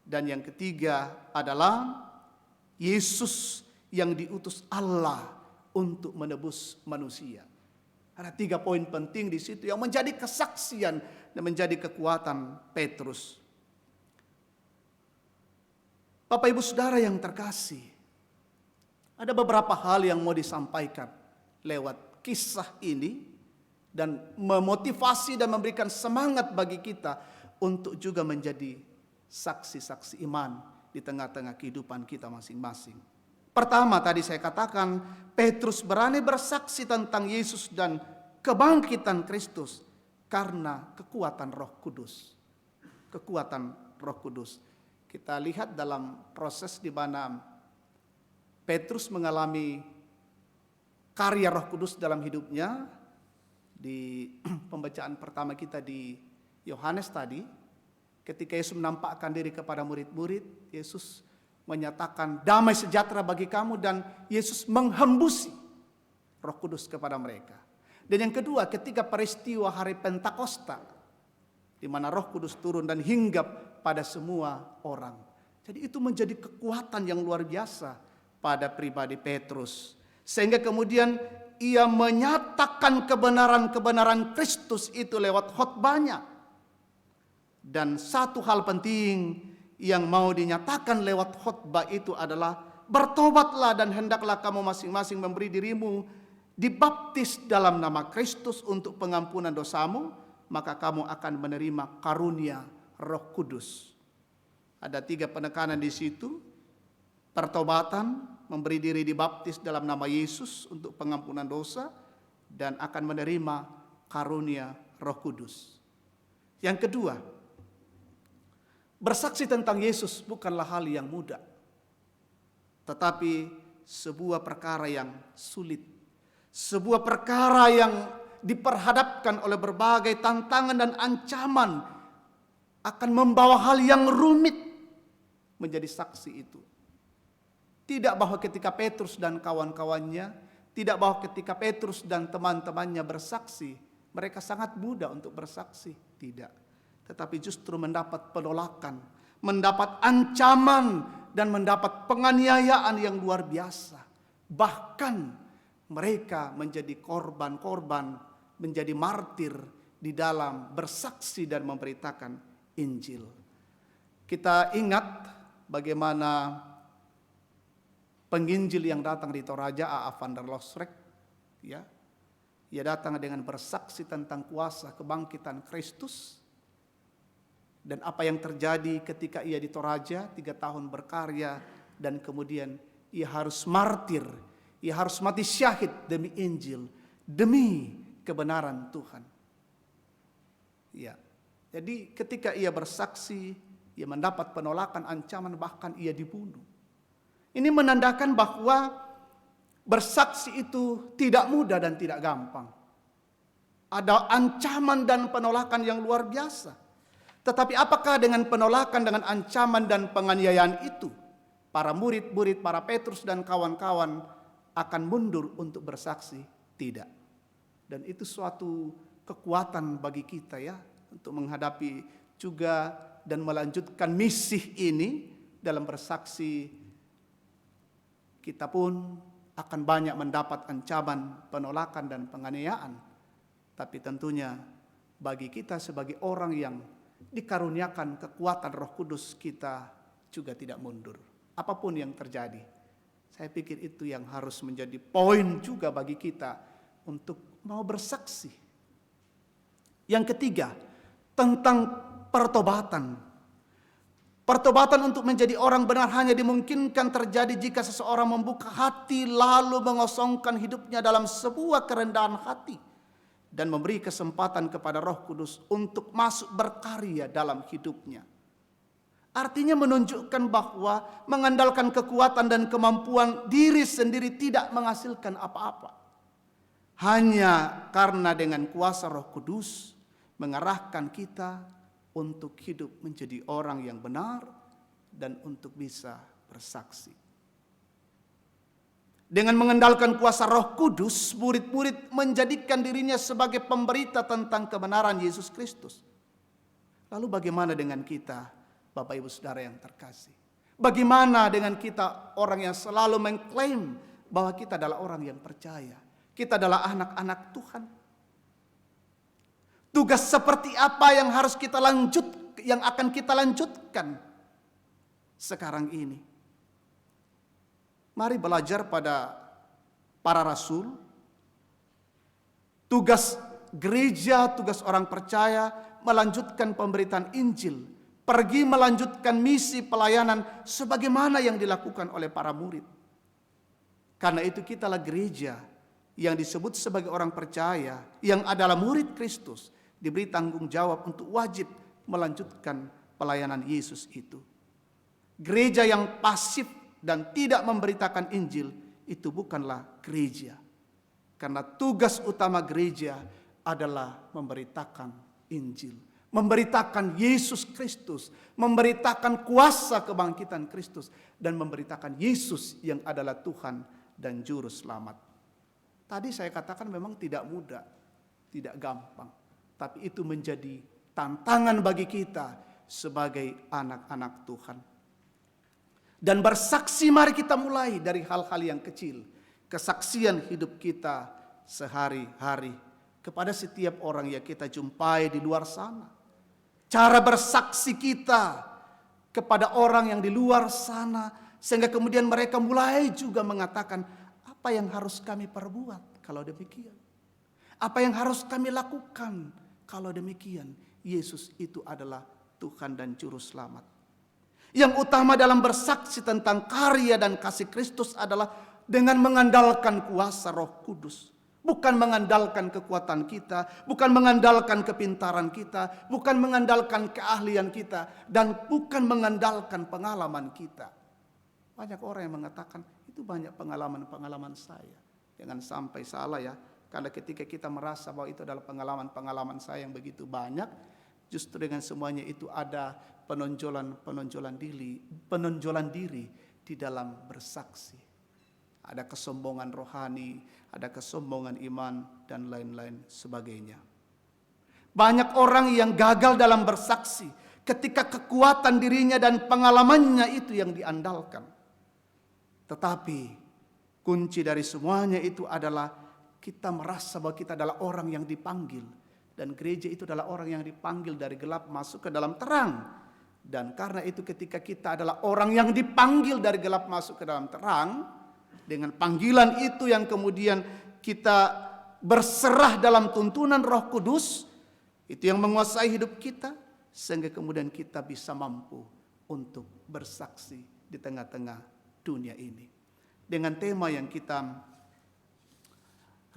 Dan yang ketiga adalah Yesus yang diutus Allah untuk menebus manusia. Ada 3 poin penting di situ yang menjadi kesaksian dan menjadi kekuatan Petrus. Bapak Ibu Saudara yang terkasih, ada beberapa hal yang mau disampaikan lewat kisah ini dan memotivasi dan memberikan semangat bagi kita untuk juga menjadi saksi-saksi iman di tengah-tengah kehidupan kita masing-masing. Pertama, tadi saya katakan Petrus berani bersaksi tentang Yesus dan kebangkitan Kristus karena kekuatan Roh Kudus. Kekuatan Roh Kudus. Kita lihat dalam proses di mana Petrus mengalami karya Roh Kudus dalam hidupnya. Di pembacaan pertama kita di Yohanes tadi, ketika Yesus menampakkan diri kepada murid-murid, Yesus menyatakan damai sejahtera bagi kamu, dan Yesus menghembusi Roh Kudus kepada mereka. Dan yang kedua, ketika peristiwa hari Pentakosta, di mana Roh Kudus turun dan hinggap pada semua orang. Jadi itu menjadi kekuatan yang luar biasa pada pribadi Petrus. Sehingga kemudian ia menyatakan kebenaran-kebenaran Kristus itu lewat khotbahnya. Dan satu hal penting yang mau dinyatakan lewat khotbah itu adalah bertobatlah dan hendaklah kamu masing-masing memberi dirimu dibaptis dalam nama Kristus untuk pengampunan dosamu, maka kamu akan menerima karunia Roh Kudus. Ada 3 penekanan di situ. Pertobatan, memberi diri dibaptis dalam nama Yesus untuk pengampunan dosa, dan akan menerima karunia Roh Kudus. Yang kedua, bersaksi tentang Yesus bukanlah hal yang mudah, tetapi sebuah perkara yang sulit. Sebuah perkara yang diperhadapkan oleh berbagai tantangan dan ancaman, akan membawa hal yang rumit menjadi saksi itu. Tidak bahwa ketika Petrus dan kawan-kawannya, tidak bahwa ketika Petrus dan teman-temannya bersaksi, mereka sangat mudah untuk bersaksi. Tidak. Tetapi justru mendapat penolakan, mendapat ancaman, dan mendapat penganiayaan yang luar biasa. Bahkan mereka menjadi korban-korban, menjadi martir di dalam bersaksi dan memberitakan Injil. Kita ingat bagaimana penginjil yang datang di Toraja, A.A. van der Losrek, ya, ia datang dengan bersaksi tentang kuasa kebangkitan Kristus. Dan apa yang terjadi ketika ia di Toraja 3 tahun berkarya, dan kemudian ia harus martir, ia harus mati syahid demi Injil, demi kebenaran Tuhan. Ya. Jadi ketika ia bersaksi, ia mendapat penolakan, ancaman, bahkan ia dibunuh. Ini menandakan bahwa bersaksi itu tidak mudah dan tidak gampang. Ada ancaman dan penolakan yang luar biasa. Tetapi apakah dengan penolakan, dengan ancaman dan penganiayaan itu, para murid-murid, para Petrus dan kawan-kawan akan mundur untuk bersaksi? Tidak. Dan itu suatu kekuatan bagi kita, ya, untuk menghadapi juga dan melanjutkan misi ini dalam bersaksi. Kita pun akan banyak mendapat ancaman, penolakan, dan penganiayaan. Tapi tentunya bagi kita sebagai orang yang dikaruniakan kekuatan Roh Kudus, kita juga tidak mundur. Apapun yang terjadi. Saya pikir itu yang harus menjadi poin juga bagi kita untuk mau bersaksi. Yang ketiga, tentang pertobatan. Pertobatan untuk menjadi orang benar hanya dimungkinkan terjadi jika seseorang membuka hati lalu mengosongkan hidupnya dalam sebuah kerendahan hati dan memberi kesempatan kepada Roh Kudus untuk masuk berkarya dalam hidupnya. Artinya menunjukkan bahwa mengandalkan kekuatan dan kemampuan diri sendiri tidak menghasilkan apa-apa. Hanya karena dengan kuasa Roh Kudus mengarahkan kita untuk hidup menjadi orang yang benar dan untuk bisa bersaksi. Dengan mengandalkan kuasa Roh Kudus, murid-murid menjadikan dirinya sebagai pemberita tentang kebenaran Yesus Kristus. Lalu bagaimana dengan kita, Bapak Ibu Saudara yang terkasih? Bagaimana dengan kita orang yang selalu mengklaim bahwa kita adalah orang yang percaya, kita adalah anak-anak Tuhan? Tugas seperti apa yang harus kita yang akan kita lanjutkan sekarang ini? Mari belajar pada para rasul. Tugas gereja, tugas orang percaya melanjutkan pemberitaan Injil, pergi melanjutkan misi pelayanan sebagaimana yang dilakukan oleh para murid. Karena itu kitalah gereja yang disebut sebagai orang percaya, yang adalah murid Kristus, diberi tanggung jawab untuk wajib melanjutkan pelayanan Yesus itu. Gereja yang pasif dan tidak memberitakan Injil itu bukanlah gereja. Karena tugas utama gereja adalah memberitakan Injil, memberitakan Yesus Kristus, memberitakan kuasa kebangkitan Kristus, dan memberitakan Yesus yang adalah Tuhan dan Juru Selamat. Tadi saya katakan memang tidak mudah, tidak gampang. Tapi itu menjadi tantangan bagi kita sebagai anak-anak Tuhan. Dan bersaksi, mari kita mulai dari hal-hal yang kecil. Kesaksian hidup kita sehari-hari kepada setiap orang yang kita jumpai di luar sana. Cara bersaksi kita kepada orang yang di luar sana, sehingga kemudian mereka mulai juga mengatakan, apa yang harus kami perbuat kalau demikian? Apa yang harus kami lakukan kalau demikian? Yesus itu adalah Tuhan dan Juru Selamat. Yang utama dalam bersaksi tentang karya dan kasih Kristus adalah dengan mengandalkan kuasa Roh Kudus. Bukan mengandalkan kekuatan kita, bukan mengandalkan kepintaran kita, bukan mengandalkan keahlian kita, dan bukan mengandalkan pengalaman kita. Banyak orang yang mengatakan, itu banyak pengalaman-pengalaman saya. Jangan sampai salah ya. Karena ketika kita merasa bahwa itu adalah pengalaman-pengalaman saya yang begitu banyak, justru dengan semuanya itu ada penonjolan diri di dalam bersaksi. Ada kesombongan rohani, ada kesombongan iman, dan lain-lain sebagainya. Banyak orang yang gagal dalam bersaksi ketika kekuatan dirinya dan pengalamannya itu yang diandalkan. Tetapi kunci dari semuanya itu adalah kita merasa bahwa kita adalah orang yang dipanggil. Dan gereja itu adalah orang yang dipanggil dari gelap masuk ke dalam terang. Dan karena itu ketika kita adalah orang yang dipanggil dari gelap masuk ke dalam terang, dengan panggilan itu yang kemudian kita berserah dalam tuntunan Roh Kudus, itu yang menguasai hidup kita, sehingga kemudian kita bisa mampu untuk bersaksi di tengah-tengah dunia ini. Dengan tema yang kita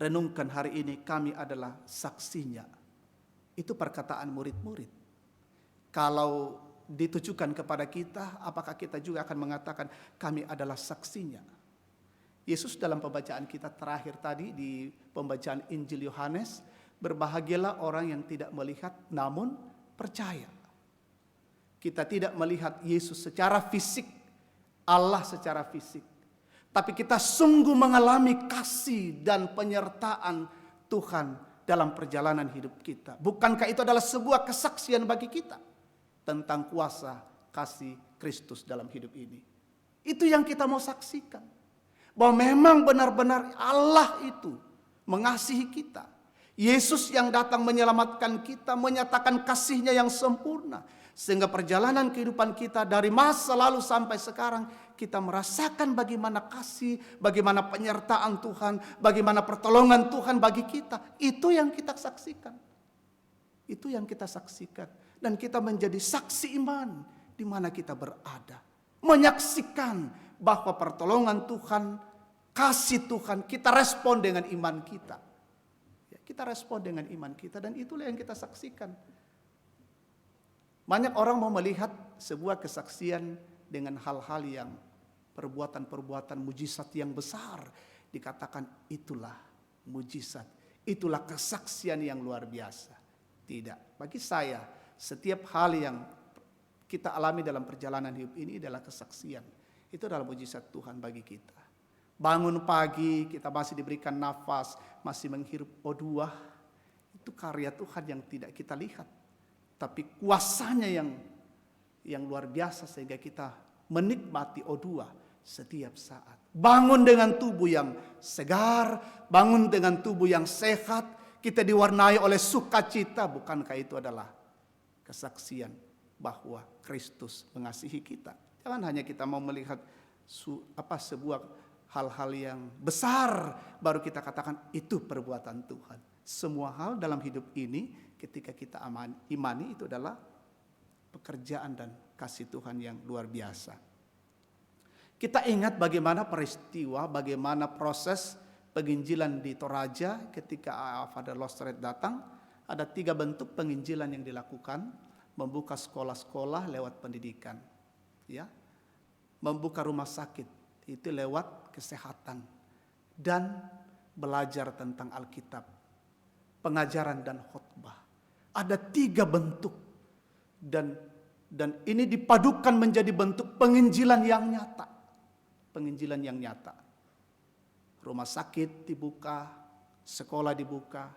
renungkan hari ini, kami adalah saksinya. Itu perkataan murid-murid. Kalau ditujukan kepada kita, apakah kita juga akan mengatakan kami adalah saksinya? Yesus dalam pembacaan kita terakhir tadi di pembacaan Injil Yohanes, berbahagialah orang yang tidak melihat namun percaya. Kita tidak melihat Yesus secara fisik, Allah secara fisik. Tapi kita sungguh mengalami kasih dan penyertaan Tuhan dalam perjalanan hidup kita. Bukankah itu adalah sebuah kesaksian bagi kita tentang kuasa kasih Kristus dalam hidup ini? Itu yang kita mau saksikan. Bahwa memang benar-benar Allah itu mengasihi kita. Yesus yang datang menyelamatkan kita, menyatakan kasih-Nya yang sempurna. Sehingga perjalanan kehidupan kita dari masa lalu sampai sekarang, kita merasakan bagaimana kasih, bagaimana penyertaan Tuhan, bagaimana pertolongan Tuhan bagi kita. Itu yang kita saksikan. Itu yang kita saksikan. Dan kita menjadi saksi iman di mana kita berada. Menyaksikan bahwa pertolongan Tuhan, kasih Tuhan, kita respon dengan iman kita. Ya, kita respon dengan iman kita dan itulah yang kita saksikan. Banyak orang mau melihat sebuah kesaksian dengan hal-hal yang perbuatan-perbuatan mujizat yang besar. Dikatakan itulah mujizat, itulah kesaksian yang luar biasa. Tidak, bagi saya setiap hal yang kita alami dalam perjalanan hidup ini adalah kesaksian. Itu adalah mujizat Tuhan bagi kita. Bangun pagi, kita masih diberikan nafas, masih menghirup O2. Itu karya Tuhan yang tidak kita lihat. Tapi kuasanya yang luar biasa sehingga kita menikmati O2 setiap saat. Bangun dengan tubuh yang segar, bangun dengan tubuh yang sehat, kita diwarnai oleh sukacita. Bukankah itu adalah kesaksian bahwa Kristus mengasihi kita? Jangan hanya kita mau melihat sebuah hal-hal yang besar baru kita katakan itu perbuatan Tuhan. Semua hal dalam hidup ini ketika kita imani itu adalah pekerjaan dan kasih Tuhan yang luar biasa. Kita ingat bagaimana peristiwa, bagaimana proses penginjilan di Toraja ketika Father Lostred datang. Ada 3 bentuk penginjilan yang dilakukan. Membuka sekolah-sekolah lewat pendidikan. Ya, membuka rumah sakit itu lewat kesehatan. Dan belajar tentang Alkitab. Pengajaran dan khotbah. Ada 3 bentuk. Dan ini dipadukan menjadi bentuk penginjilan yang nyata. Penginjilan yang nyata. Rumah sakit dibuka, sekolah dibuka,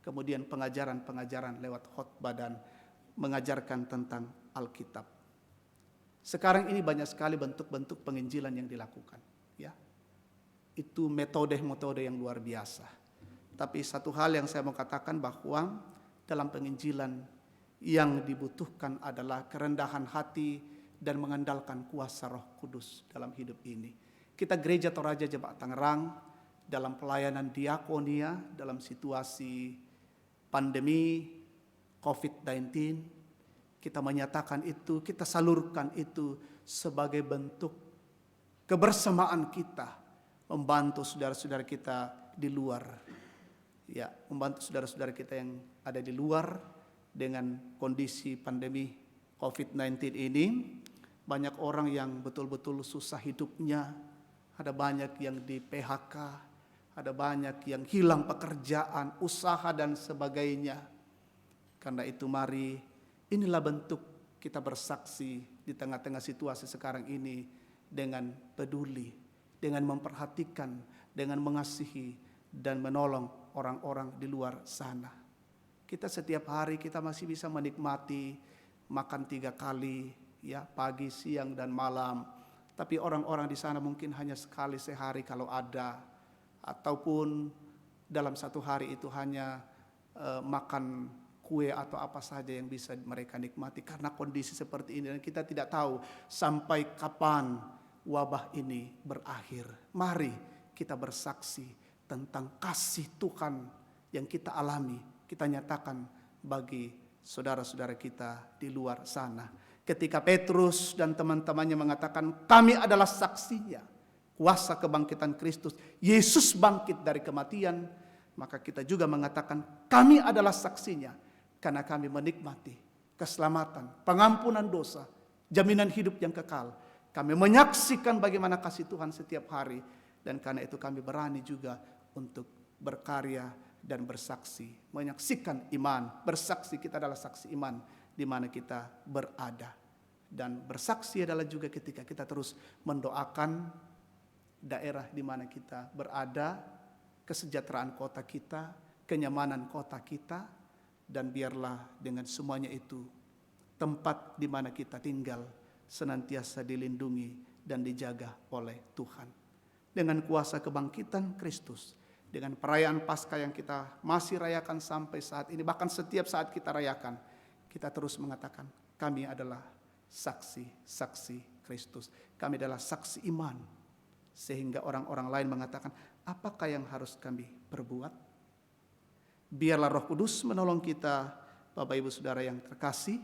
kemudian pengajaran-pengajaran lewat khotbah dan mengajarkan tentang Alkitab. Sekarang ini banyak sekali bentuk-bentuk penginjilan yang dilakukan, ya. Itu metode-metode yang luar biasa. Tapi satu hal yang saya mau katakan bahwa dalam penginjilan yang dibutuhkan adalah kerendahan hati dan mengandalkan kuasa Roh Kudus dalam hidup ini. Kita Gereja Toraja Jemaat Tangerang dalam pelayanan diakonia dalam situasi pandemi COVID-19, kita menyatakan itu, kita salurkan itu sebagai bentuk kebersamaan kita membantu saudara-saudara kita di luar. Ya, membantu saudara-saudara kita yang ada di luar dengan kondisi pandemi COVID-19 ini. Banyak orang yang betul-betul susah hidupnya, ada banyak yang di PHK, ada banyak yang hilang pekerjaan, usaha dan sebagainya. Karena itu mari, inilah bentuk kita bersaksi di tengah-tengah situasi sekarang ini dengan peduli, dengan memperhatikan, dengan mengasihi dan menolong orang-orang di luar sana. Kita setiap hari kita masih bisa menikmati makan 3 kali, ya, pagi, siang dan malam. Tapi orang-orang di sana mungkin hanya sekali sehari kalau ada, ataupun dalam satu hari itu hanya makan kue atau apa saja yang bisa mereka nikmati karena kondisi seperti ini dan kita tidak tahu sampai kapan wabah ini berakhir. Mari kita bersaksi tentang kasih Tuhan yang kita alami, kita nyatakan bagi saudara-saudara kita di luar sana. Ketika Petrus dan teman-temannya mengatakan kami adalah saksinya, kuasa kebangkitan Kristus, Yesus bangkit dari kematian, maka kita juga mengatakan kami adalah saksinya karena kami menikmati keselamatan, pengampunan dosa, jaminan hidup yang kekal. Kami menyaksikan bagaimana kasih Tuhan setiap hari dan karena itu kami berani juga untuk berkarya dan bersaksi, menyaksikan iman, bersaksi kita adalah saksi iman di mana kita berada. Dan bersaksi adalah juga ketika kita terus mendoakan daerah di mana kita berada, kesejahteraan kota kita, kenyamanan kota kita, dan biarlah dengan semuanya itu tempat di mana kita tinggal senantiasa dilindungi dan dijaga oleh Tuhan. Dengan kuasa kebangkitan Kristus, dengan perayaan Paskah yang kita masih rayakan sampai saat ini, bahkan setiap saat kita rayakan, kita terus mengatakan kami adalah saksi-saksi Kristus. Kami adalah saksi iman. Sehingga orang-orang lain mengatakan, apakah yang harus kami perbuat? Biarlah Roh Kudus menolong kita, Bapak Ibu Saudara yang terkasih.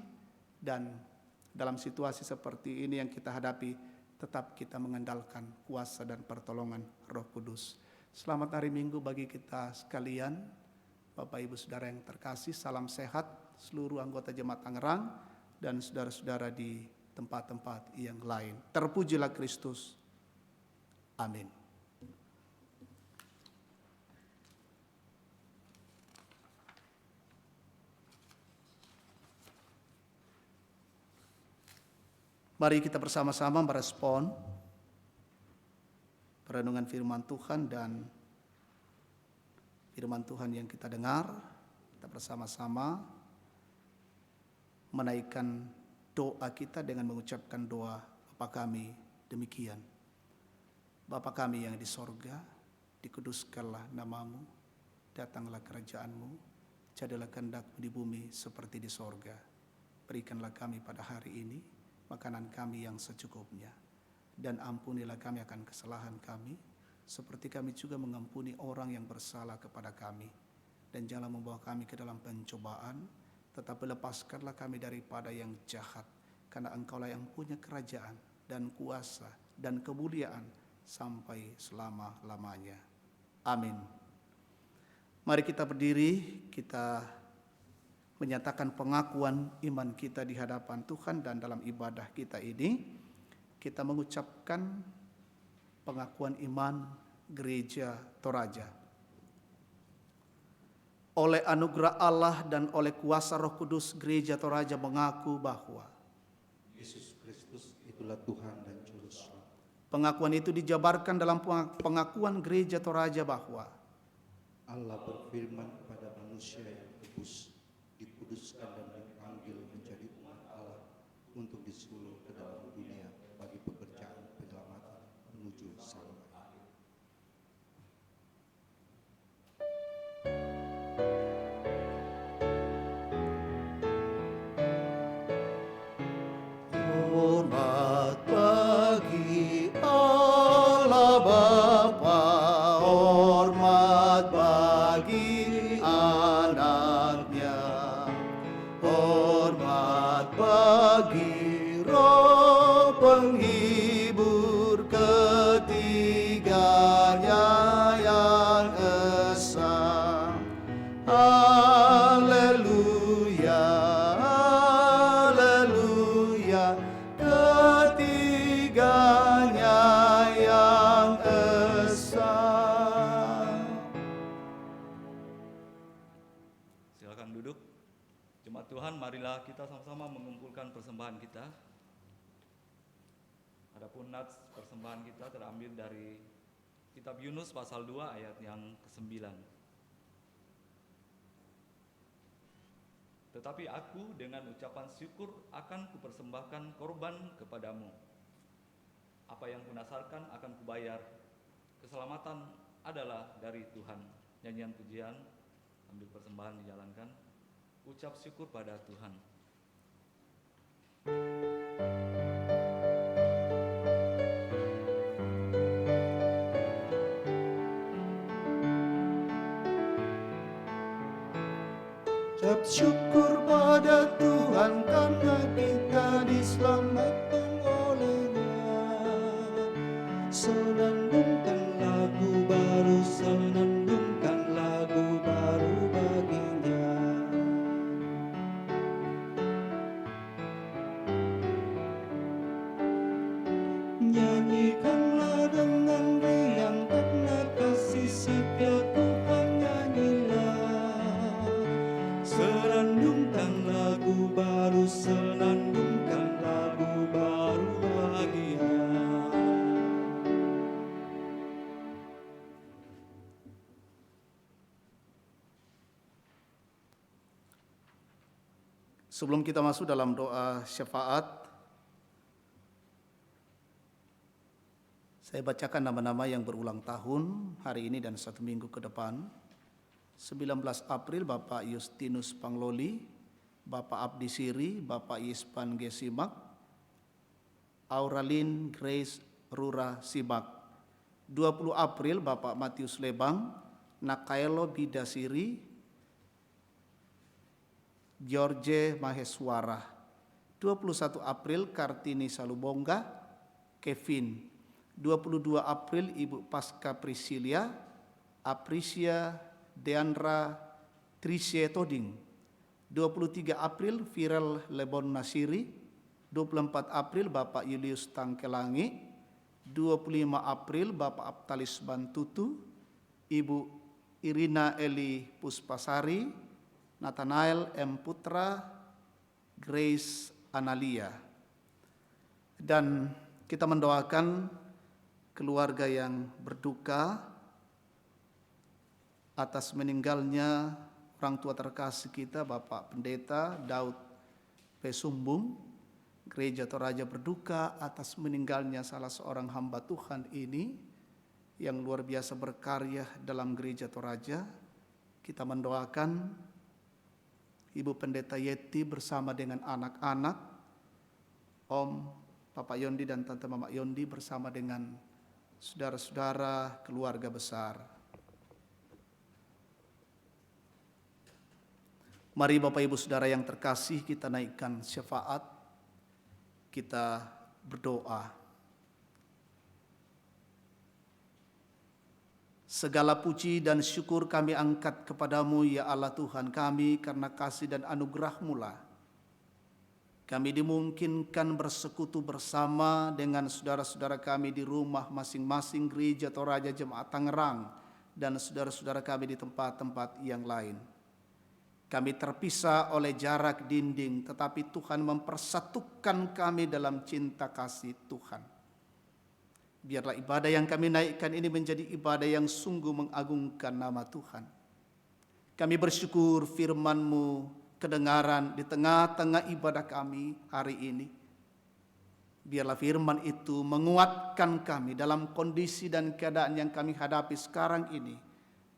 Dan dalam situasi seperti ini yang kita hadapi, tetap kita mengandalkan kuasa dan pertolongan Roh Kudus. Selamat hari Minggu bagi kita sekalian. Bapak Ibu Saudara yang terkasih, salam sehat seluruh anggota Jemaat Tangerang dan saudara-saudara di tempat-tempat yang lain. Terpujilah Kristus. Amin. Mari kita bersama-sama merespon perenungan firman Tuhan dan firman Tuhan yang kita dengar. Kita bersama-sama menaikkan doa kita dengan mengucapkan doa Bapa kami demikian. Bapa kami yang di sorga, dikuduskanlah namamu, datanglah kerajaanmu, jadilah kehendakmu di bumi seperti di sorga. Berikanlah kami pada hari ini makanan kami yang secukupnya, dan ampunilah kami akan kesalahan kami, seperti kami juga mengampuni orang yang bersalah kepada kami. Dan janganlah membawa kami ke dalam pencobaan, tetapi lepaskanlah kami daripada yang jahat, karena Engkaulah yang punya kerajaan dan kuasa dan kemuliaan sampai selama-lamanya. Amin. Mari kita berdiri, kita menyatakan pengakuan iman kita di hadapan Tuhan, dan dalam ibadah kita ini kita mengucapkan pengakuan iman Gereja Toraja. Oleh anugerah Allah dan oleh kuasa Roh Kudus, Gereja Toraja mengaku bahwa Yesus Kristus itulah Tuhan dan Juru Selamat. pengakuan itu dijabarkan dalam pengakuan Gereja Toraja bahwa Allah berfirman kepada manusia yang kudus, dikuduskan dan dipanggil menjadi umat Allah untuk disuruh ke dalam dunia bagi pekerjaan penyelamatan menuju Sang Bapa. hormat bagi Allah Bapa, hormat bagi anaknya, hormat bagi Roh penghibur ketiganya yang esa. Haleluya, haleluya, ketiganya yang esa. Silakan duduk. Jemaat Tuhan, marilah kita sama-sama mengumpulkan persembahan kita. Adapun nats persembahan kita terambil dari kitab Yunus pasal 2 ayat yang ke-9. Tetapi aku dengan ucapan syukur akan kupersembahkan korban kepadamu. Apa yang kunasarkan akan kubayar. Keselamatan adalah dari Tuhan. Nyanyian pujian, ambil persembahan dijalankan. Ucap syukur pada Tuhan. Ucap syukur pada Tuhan karena kita diselamatkan oleh-Nya. Senandungkan lagu baru, senandungkan lagu baru baginya. Nyanyikanlah dengan riang karena kasih setia Tuhan, nyanyilah. Senandungkan lagu baru, senandungkan lagu baru baginya. Sebelum kita masuk dalam doa syafaat, saya bacakan nama-nama yang berulang tahun hari ini dan 1 minggu ke depan. 19 April Bapak Justinus Pangloli, Bapak Abdi Siri, Bapak Ispan Gesimak, Auralin Grace Rura Sibak. 20 April Bapak Matius Lebang, Nakaelo Bidasiri, George Maheswara. 21 April Kartini Salubongga, Kevin. 22 April Ibu Pasca Priscilia, Aprisia Deandra Tricie Toding. 23 April Viral Lebon Nasiri. 24 April Bapak Julius Tangkelangi. 25 April Bapak Aptalis Bantutu, Ibu Irina Eli Puspasari, Nathanael M. Putra, Grace Analia. Dan kita mendoakan keluarga yang berduka atas meninggalnya orang tua terkasih kita, Bapak Pendeta Daud P. Sumbung. Gereja Toraja berduka atas meninggalnya salah seorang hamba Tuhan ini yang luar biasa berkarya dalam Gereja Toraja. Kita mendoakan Ibu Pendeta Yeti bersama dengan anak-anak, Om, Bapak Yondi dan Tante Mama Yondi bersama dengan saudara-saudara keluarga besar. Mari Bapak Ibu Saudara yang terkasih, kita naikkan syafaat, kita berdoa. Segala puji dan syukur kami angkat kepadamu ya Allah Tuhan kami, karena kasih dan anugerah-Mu lah kami dimungkinkan bersekutu bersama dengan saudara-saudara kami di rumah masing-masing Gereja Toraja Jemaat Tangerang dan saudara-saudara kami di tempat-tempat yang lain. Kami terpisah oleh jarak dinding, tetapi Tuhan mempersatukan kami dalam cinta kasih Tuhan. Biarlah ibadah yang kami naikkan ini menjadi ibadah yang sungguh mengagungkan nama Tuhan. Kami bersyukur firman-Mu kedengaran di tengah-tengah ibadah kami hari ini. Biarlah firman itu menguatkan kami dalam kondisi dan keadaan yang kami hadapi sekarang ini.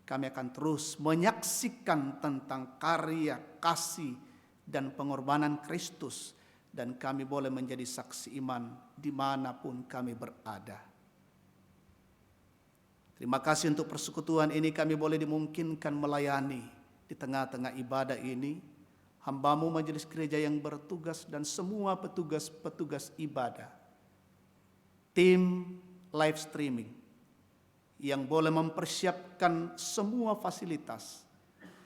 Kami akan terus menyaksikan tentang karya, kasih, dan pengorbanan Kristus. Dan kami boleh menjadi saksi iman dimanapun kami berada. Terima kasih untuk persekutuan ini kami boleh dimungkinkan melayani di tengah-tengah ibadah ini. Hamba-Mu majelis gereja yang bertugas dan semua petugas-petugas ibadah. Tim live streaming yang boleh mempersiapkan semua fasilitas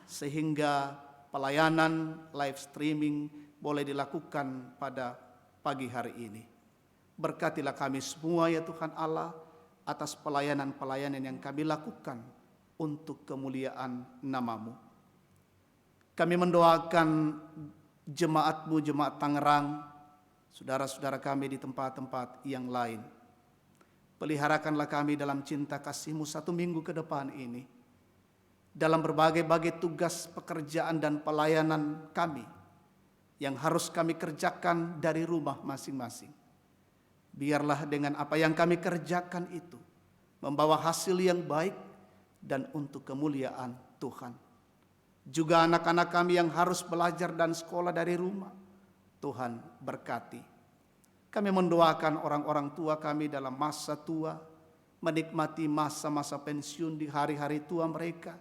sehingga pelayanan live streaming boleh dilakukan pada pagi hari ini. Berkatilah kami semua ya Tuhan Allah atas pelayanan-pelayanan yang kami lakukan untuk kemuliaan nama-Mu. Kami mendoakan jemaat-Mu, Jemaat Tangerang, saudara-saudara kami di tempat-tempat yang lain. Peliharakanlah kami dalam cinta kasih-Mu 1 minggu ke depan ini. Dalam berbagai-bagai tugas pekerjaan dan pelayanan kami yang harus kami kerjakan dari rumah masing-masing. Biarlah dengan apa yang kami kerjakan itu membawa hasil yang baik dan untuk kemuliaan Tuhan. Juga anak-anak kami yang harus belajar dan sekolah dari rumah, Tuhan berkati. Kami mendoakan orang-orang tua kami dalam masa tua, menikmati masa-masa pensiun di hari-hari tua mereka.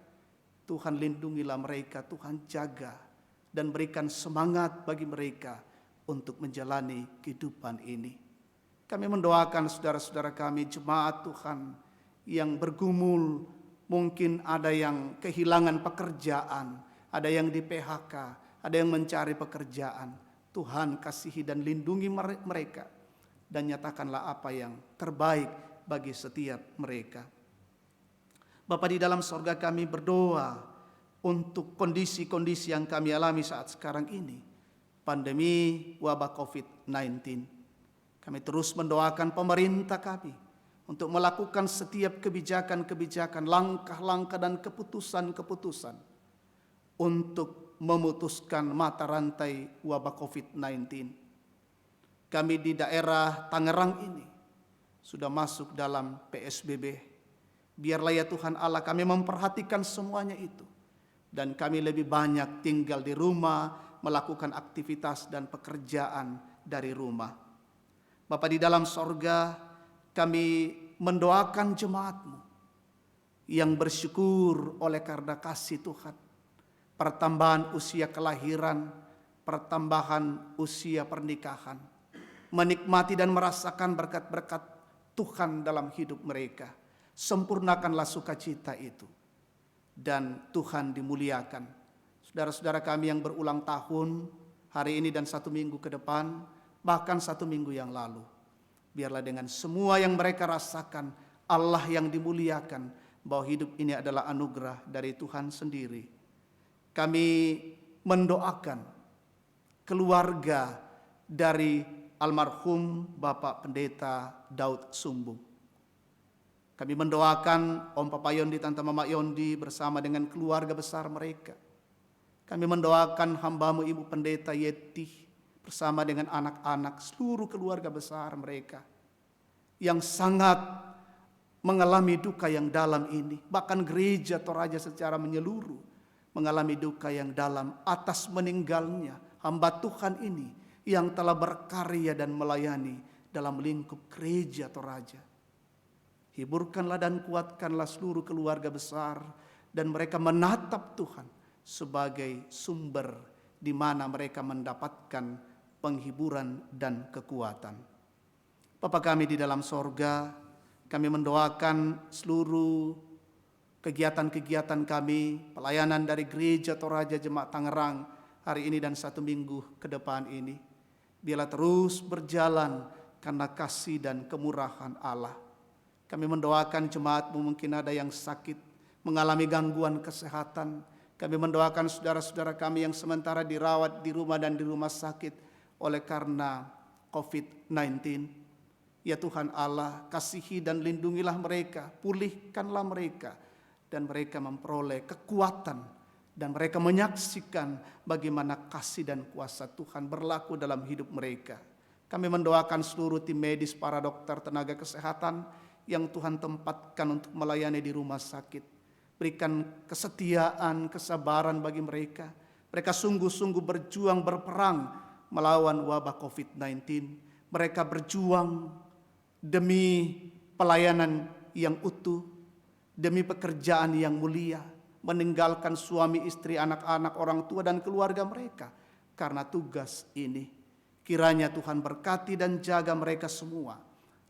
Tuhan lindungilah mereka, Tuhan jaga dan berikan semangat bagi mereka untuk menjalani kehidupan ini. Kami mendoakan saudara-saudara kami jemaat Tuhan yang bergumul, mungkin ada yang kehilangan pekerjaan, ada yang di PHK, ada yang mencari pekerjaan. Tuhan kasihi dan lindungi mereka dan nyatakanlah apa yang terbaik bagi setiap mereka. Bapa di dalam sorga, kami berdoa untuk kondisi-kondisi yang kami alami saat sekarang ini. Pandemi wabah COVID-19. Kami terus mendoakan pemerintah kami untuk melakukan setiap kebijakan-kebijakan, langkah-langkah dan keputusan-keputusan untuk memutuskan mata rantai wabah COVID-19. Kami di daerah Tangerang ini sudah masuk dalam PSBB. Biarlah ya Tuhan Allah kami memperhatikan semuanya itu. Dan kami lebih banyak tinggal di rumah, melakukan aktivitas dan pekerjaan dari rumah. Bapa di dalam sorga, kami mendoakan jemaat-Mu yang bersyukur oleh karena kasih Tuhan. Pertambahan usia kelahiran pertambahan usia pernikahan, menikmati dan merasakan berkat-berkat Tuhan dalam hidup mereka. Sempurnakanlah sukacita itu, dan Tuhan dimuliakan. Saudara-saudara kami yang berulang tahun hari ini dan 1 minggu ke depan, bahkan 1 minggu yang lalu, biarlah dengan semua yang mereka rasakan, Allah yang dimuliakan, bahwa hidup ini adalah anugerah dari Tuhan sendiri. Kami mendoakan keluarga dari almarhum Bapak Pendeta Daud Sumbung. Kami mendoakan Om Papa Yondi, Tante Mama Yondi bersama dengan keluarga besar mereka. Kami mendoakan hambamu Ibu Pendeta Yeti bersama dengan anak-anak, seluruh keluarga besar mereka yang sangat mengalami duka yang dalam ini. Bahkan gereja Toraja secara menyeluruh mengalami duka yang dalam atas meninggalnya hamba Tuhan ini yang telah berkarya dan melayani dalam lingkup gereja Toraja. Hiburkanlah dan kuatkanlah seluruh keluarga besar, dan mereka menatap Tuhan sebagai sumber di mana mereka mendapatkan penghiburan dan kekuatan. Bapa kami di dalam sorga, kami mendoakan seluruh kegiatan-kegiatan kami, pelayanan dari Gereja Toraja Jemaat Tangerang hari ini dan 1 minggu ke depan ini. Biarlah terus berjalan karena kasih dan kemurahan Allah. Kami mendoakan jemaatmu, mungkin ada yang sakit, mengalami gangguan kesehatan. Kami mendoakan saudara-saudara kami yang sementara dirawat di rumah dan di rumah sakit oleh karena COVID-19. Ya Tuhan Allah, kasihi dan lindungilah mereka, pulihkanlah mereka, dan mereka memperoleh kekuatan, dan mereka menyaksikan bagaimana kasih dan kuasa Tuhan berlaku dalam hidup mereka. Kami mendoakan seluruh tim medis, para dokter, tenaga kesehatan yang Tuhan tempatkan untuk melayani di rumah sakit. Berikan kesetiaan, kesabaran bagi mereka. Mereka sungguh-sungguh berjuang, berperang melawan wabah COVID-19. Mereka berjuang demi pelayanan yang utuh, demi pekerjaan yang mulia, meninggalkan suami, istri, anak-anak, orang tua, dan keluarga mereka karena tugas ini. Kiranya Tuhan berkati dan jaga mereka semua,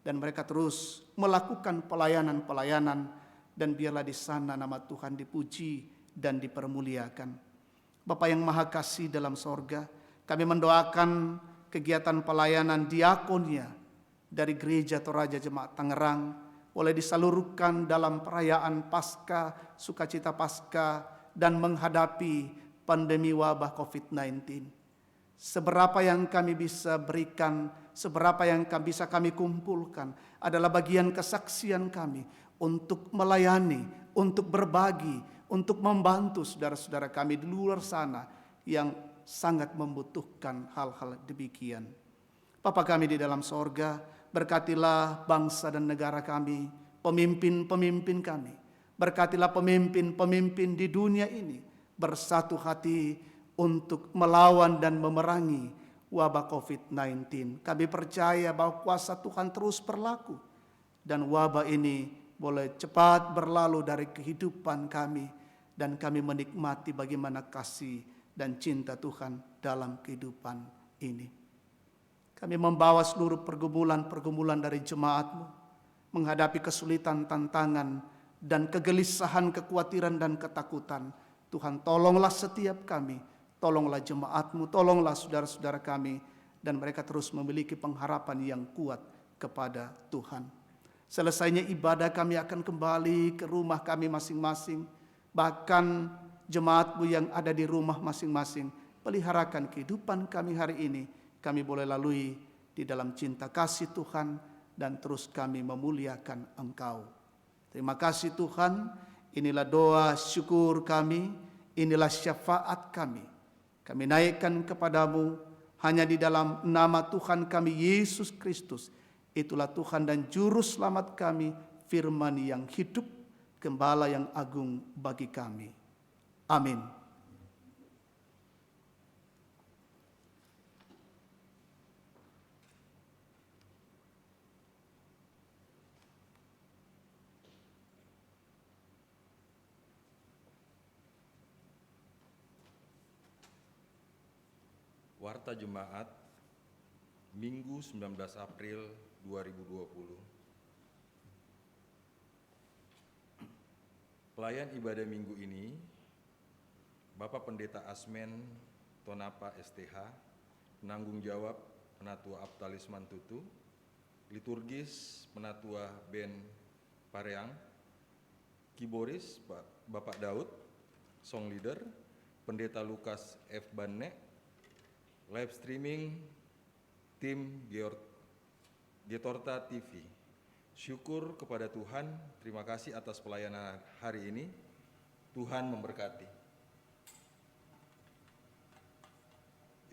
dan mereka terus melakukan pelayanan-pelayanan, dan biarlah di sana nama Tuhan dipuji dan dipermuliakan. Bapa yang Maha Kasih dalam sorga, kami mendoakan kegiatan pelayanan diakonia dari Gereja Toraja Jemaat Tangerang boleh disalurkan dalam perayaan Paskah, sukacita Paskah, dan menghadapi pandemi wabah COVID-19. Seberapa yang kami bisa berikan, seberapa yang bisa kami kumpulkan adalah bagian kesaksian kami untuk melayani, untuk berbagi, untuk membantu saudara-saudara kami di luar sana yang sangat membutuhkan hal-hal demikian. Bapa kami di dalam sorga, berkatilah bangsa dan negara kami, pemimpin-pemimpin kami. Berkatilah pemimpin-pemimpin di dunia ini bersatu hati untuk melawan dan memerangi wabah COVID-19. Kami percaya bahwa kuasa Tuhan terus berlaku, dan wabah ini boleh cepat berlalu dari kehidupan kami, dan kami menikmati bagaimana kasih dan cinta Tuhan dalam kehidupan ini. Kami membawa seluruh pergumulan-pergumulan dari jemaat-Mu menghadapi kesulitan, tantangan, dan kegelisahan, kekhawatiran, dan ketakutan. Tuhan, tolonglah setiap kami, tolonglah jemaat-Mu, tolonglah saudara-saudara kami, dan mereka terus memiliki pengharapan yang kuat kepada Tuhan. Selesainya ibadah, kami akan kembali ke rumah kami masing-masing. Bahkan jemaat-Mu yang ada di rumah masing-masing, peliharakan kehidupan kami hari ini. Kami boleh lalui di dalam cinta kasih Tuhan, dan terus kami memuliakan Engkau. Terima kasih Tuhan, inilah doa syukur kami, inilah syafaat kami. Kami naikkan kepadamu hanya di dalam nama Tuhan kami Yesus Kristus. Itulah Tuhan dan Juru Selamat kami, firman yang hidup, Gembala yang agung bagi kami. Amin. Warta Jemaat Minggu 19 April 2020. Pelayan ibadah minggu ini, Bapak Pendeta Asmen Tonapa STH, penanggung jawab Penatua Aptalis Mantutu, liturgis Penatua Ben Pareang, Kiboris Bapak Daud, Song Leader, Pendeta Lukas F. Banne, live streaming tim Getorta TV. Syukur kepada Tuhan, terima kasih atas pelayanan hari ini. Tuhan memberkati.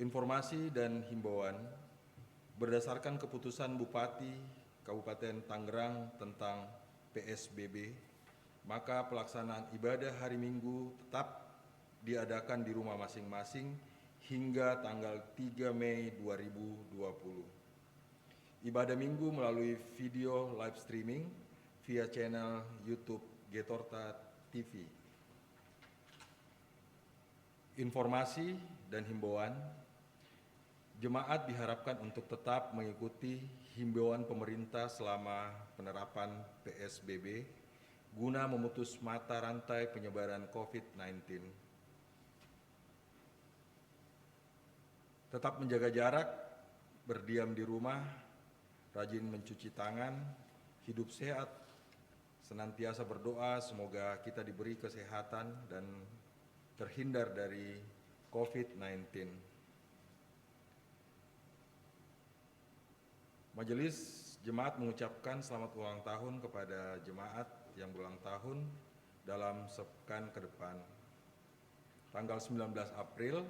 Informasi dan himbauan berdasarkan keputusan Bupati Kabupaten Tangerang tentang PSBB, maka pelaksanaan ibadah hari Minggu tetap diadakan di rumah masing-masing hingga tanggal 3 Mei 2020. Ibadah Minggu melalui video live streaming via channel YouTube Getorta TV. Informasi dan himbauan, jemaat diharapkan untuk tetap mengikuti himbauan pemerintah selama penerapan PSBB guna memutus mata rantai penyebaran COVID-19. Tetap menjaga jarak, berdiam di rumah, rajin mencuci tangan, hidup sehat, senantiasa berdoa semoga kita diberi kesehatan dan terhindar dari COVID-19. Majelis Jemaat mengucapkan selamat ulang tahun kepada jemaat yang berulang tahun dalam sepekan ke depan. Tanggal 19 April,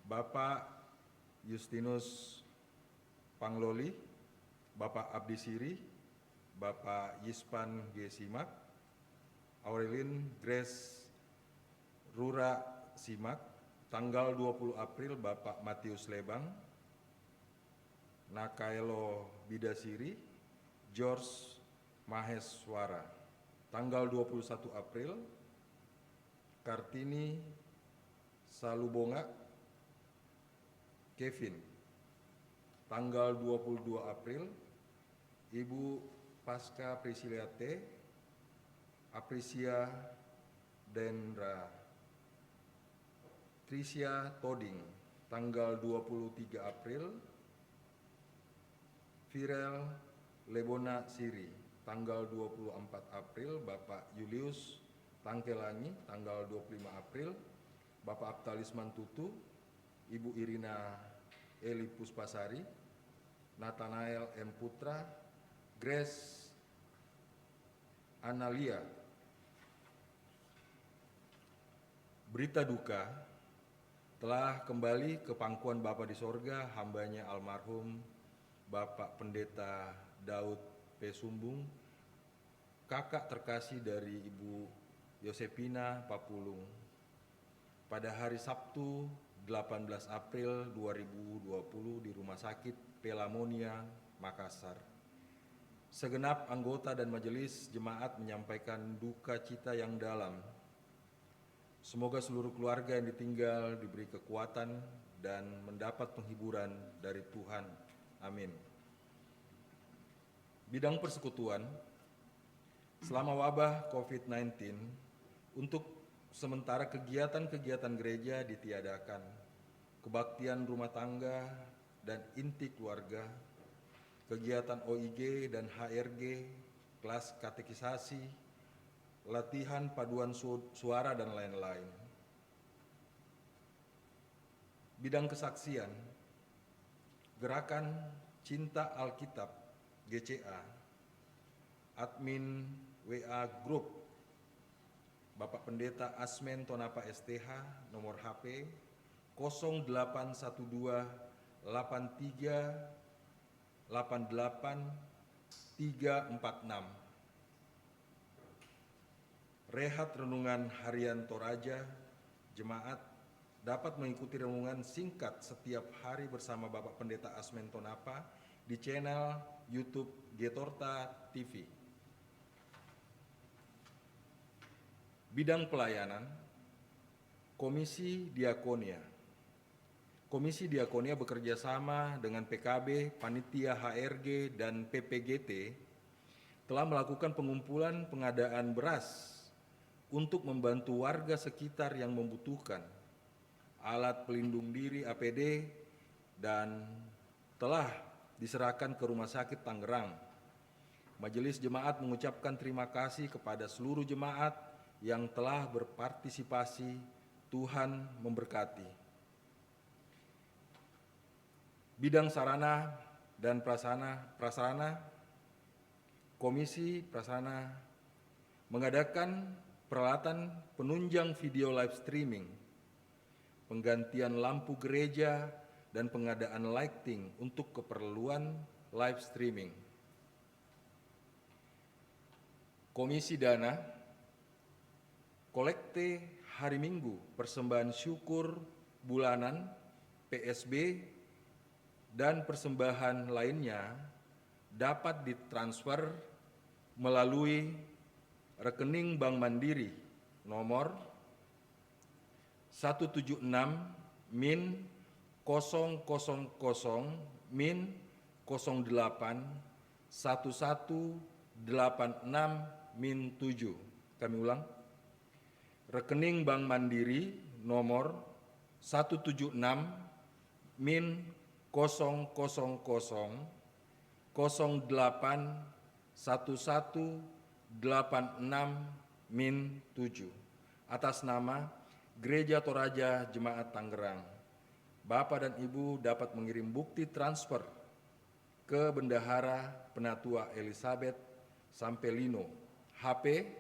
Bapak Justinus Pangloli, Bapak Abdi Siri, Bapak Yispan G. Simak, Aurelin Grace Rura Simak. Tanggal 20 April, Bapak Matius Lebang, Nakaelo Bidasiri, George Maheswara. Tanggal 21 April, Kartini Salubonga Kevin. Tanggal 22 April, Ibu Pasca Prisciliate Aprisia Dendra Tricia Toding. Tanggal 23 April, Virel Lebona Siri. Tanggal 24 April, Bapak Julius Tangkelangi. Tanggal 25 April, Bapak Aptalis Mantutu, Ibu Irina Eli Puspasari, Nathanael M. Putra, Grace Analia. Berita duka, telah kembali ke pangkuan Bapa di sorga hambanya almarhum Bapak Pendeta Daud P. Sumbung, kakak terkasih dari Ibu Yosepina Papulung, pada hari Sabtu 18 April 2020 di Rumah Sakit Pelamonia, Makassar. Segenap anggota dan majelis jemaat menyampaikan duka cita yang dalam. Semoga seluruh keluarga yang ditinggal diberi kekuatan dan mendapat penghiburan dari Tuhan. Amin. Bidang persekutuan, selama wabah COVID-19, untuk sementara kegiatan-kegiatan gereja ditiadakan, kebaktian rumah tangga dan inti keluarga, kegiatan OIG dan HRG, kelas katekisasi, latihan paduan suara dan lain-lain. Bidang kesaksian, Gerakan Cinta Alkitab GCA, admin WA Group, Bapak Pendeta Asmen Tonapa STH, nomor HP 0812 83 88 346. Rehat Renungan Harian Toraja, jemaat dapat mengikuti renungan singkat setiap hari bersama Bapak Pendeta Asmen Tonapa di channel YouTube Getorta TV. Bidang pelayanan, Komisi Diakonia. Komisi Diakonia bekerja sama dengan PKB, Panitia HRG, dan PPGT telah melakukan pengumpulan pengadaan beras untuk membantu warga sekitar yang membutuhkan alat pelindung diri APD dan telah diserahkan ke Rumah Sakit Tangerang. Majelis Jemaat mengucapkan terima kasih kepada seluruh jemaat yang telah berpartisipasi. Tuhan memberkati. Bidang sarana dan prasarana, Komisi Prasarana mengadakan peralatan penunjang video live streaming, penggantian lampu gereja, dan pengadaan lighting untuk keperluan live streaming. Komisi Dana, kolekte hari Minggu, persembahan syukur bulanan, PSB, dan persembahan lainnya dapat ditransfer melalui rekening Bank Mandiri nomor 176 min 000 min 08 1186 min 7. Kami ulang. Rekening Bank Mandiri nomor 176 min 000 08 1186 min 7 atas nama Gereja Toraja Jemaat Tangerang. Bapak dan Ibu dapat mengirim bukti transfer ke Bendahara Penatua Elizabeth Sampelino, HP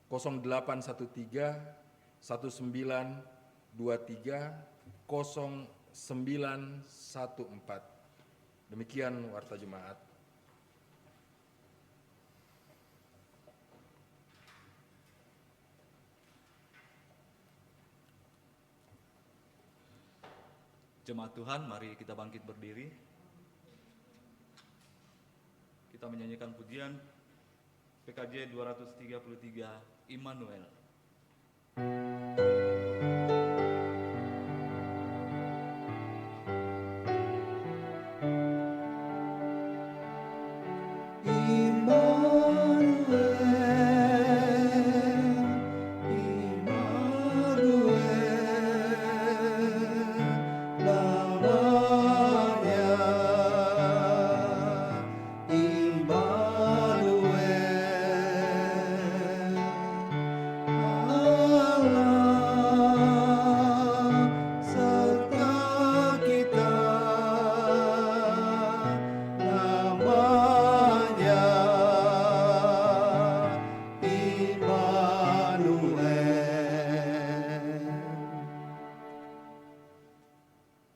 0813 1923 0914. Demikian warta jemaat. Jemaat Tuhan, mari kita bangkit berdiri. Kita menyanyikan pujian PKJ 233 Immanuel.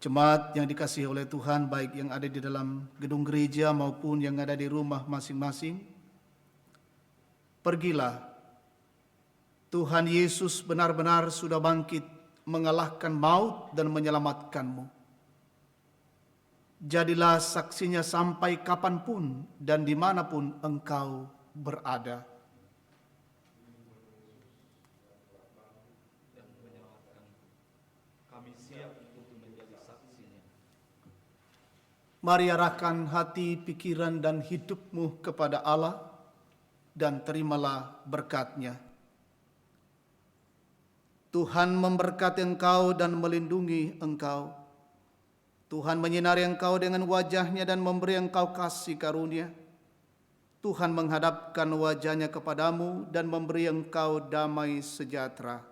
Jemaat yang dikasihi oleh Tuhan, baik yang ada di dalam gedung gereja maupun yang ada di rumah masing-masing, pergilah. Tuhan Yesus benar-benar sudah bangkit mengalahkan maut dan menyelamatkanmu. Jadilah saksinya sampai kapanpun dan dimanapun engkau berada. Mari arahkan hati, pikiran, dan hidupmu kepada Allah dan terimalah berkat-Nya. Tuhan memberkati engkau dan melindungi engkau. Tuhan menyinari engkau dengan wajah-Nya dan memberi engkau kasih karunia. Tuhan menghadapkan wajah-Nya kepadamu dan memberi engkau damai sejahtera.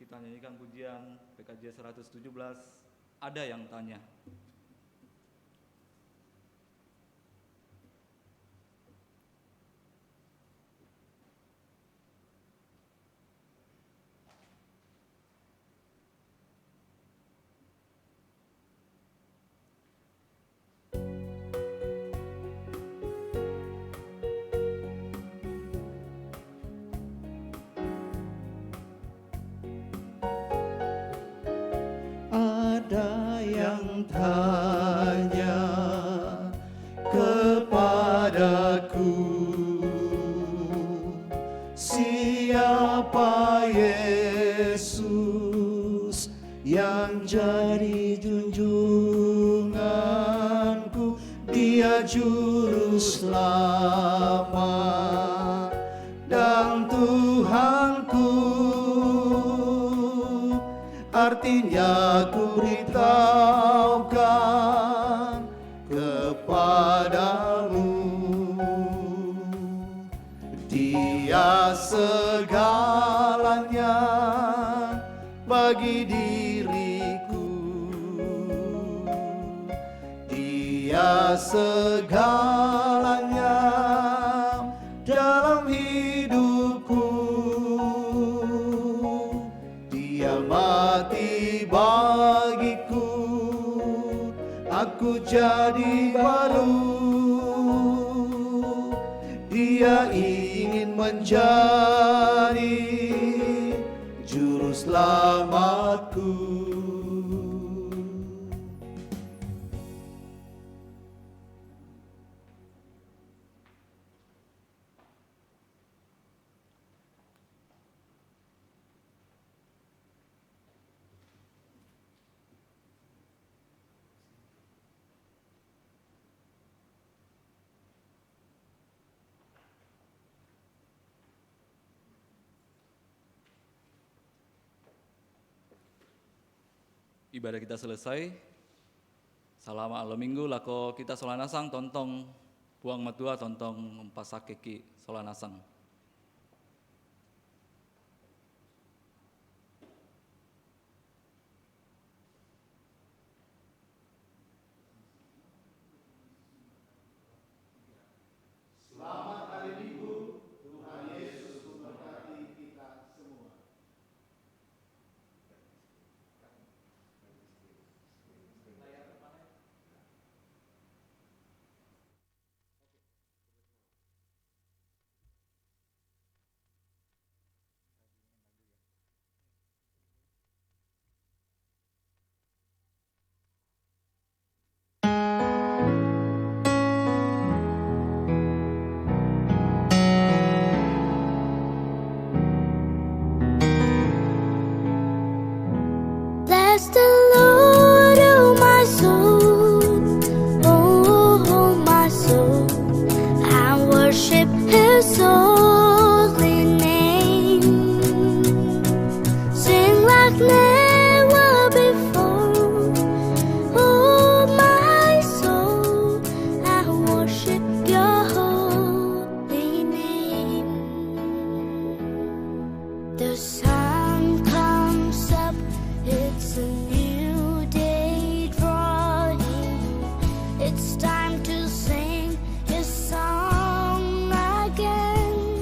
Kita nyanyikan pujian PKJ 117, Ada Yang Tanya. tanya kepadaku, siapa Yesus yang jadi junjunganku? Dia juru selamat dan Tuhanku. Artinya ku beritahukan kepadamu, Dia segalanya bagi diriku. Dia segalanya dalam hidupku. Dia mati bagiku, aku jadi baru. Dia ingin menjadi juru selamatku. Ibadah kita selesai. Salama alo minggu lako kita solanasang tontong buang matua tontong pasak keki solanasang. Bless the Lord, oh my soul, oh my soul, and worship His holy name. Sing like never before, oh my soul, and worship Your holy name. The sun comes up, it's a new day drawing. It's time to sing His song again.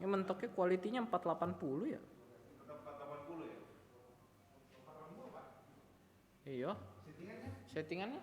Ini mentoknya kualitinya 480 ya. Tetap 480 ya? Iya. Settingannya?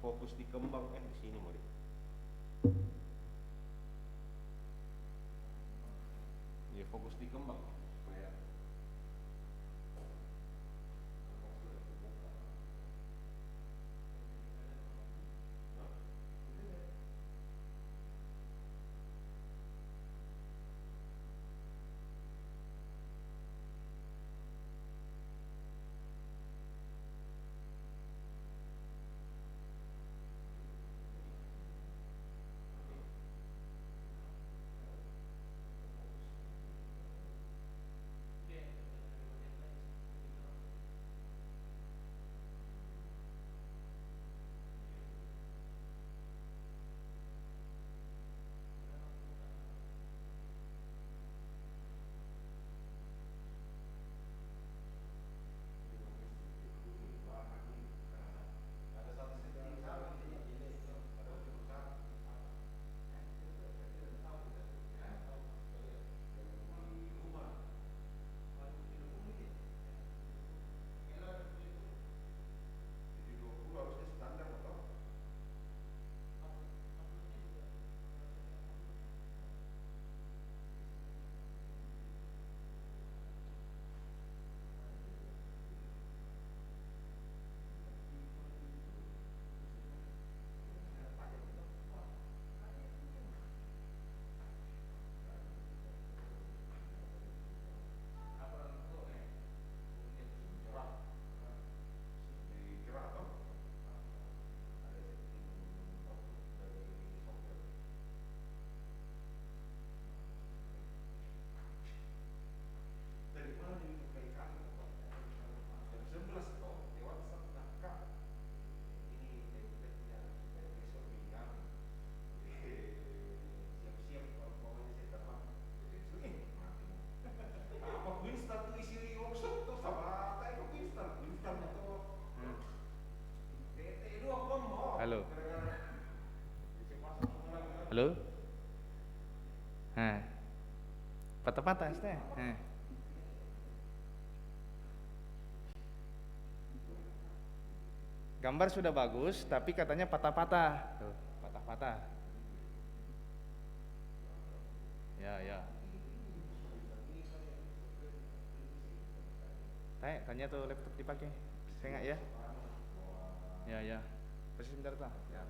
Fokus di kembang di sini mau ya, fokus di kembang supaya Halo. Halo. Nah. Patah-patah teh. Nah. Gambar sudah bagus, tapi katanya patah-patah. Tuh, patah-patah. Ya. Tanya tuh laptop dipakai. Saya nggak ya? Ya. Pasti sebentar tuh. Ya.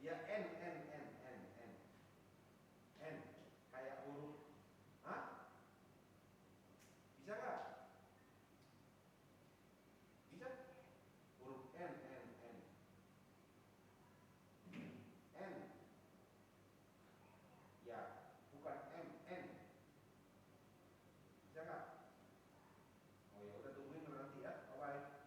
Ya N kayak huruf. Hah? Bisa nggak? Bisa? Huruf N. Ya, bukan N. Bisa nggak? Oh ya udah tungguin nanti ya. Bye.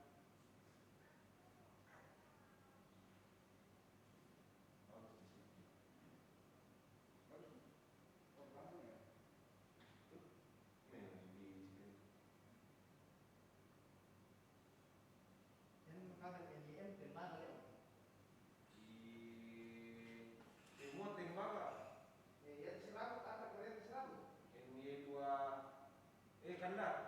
Kanda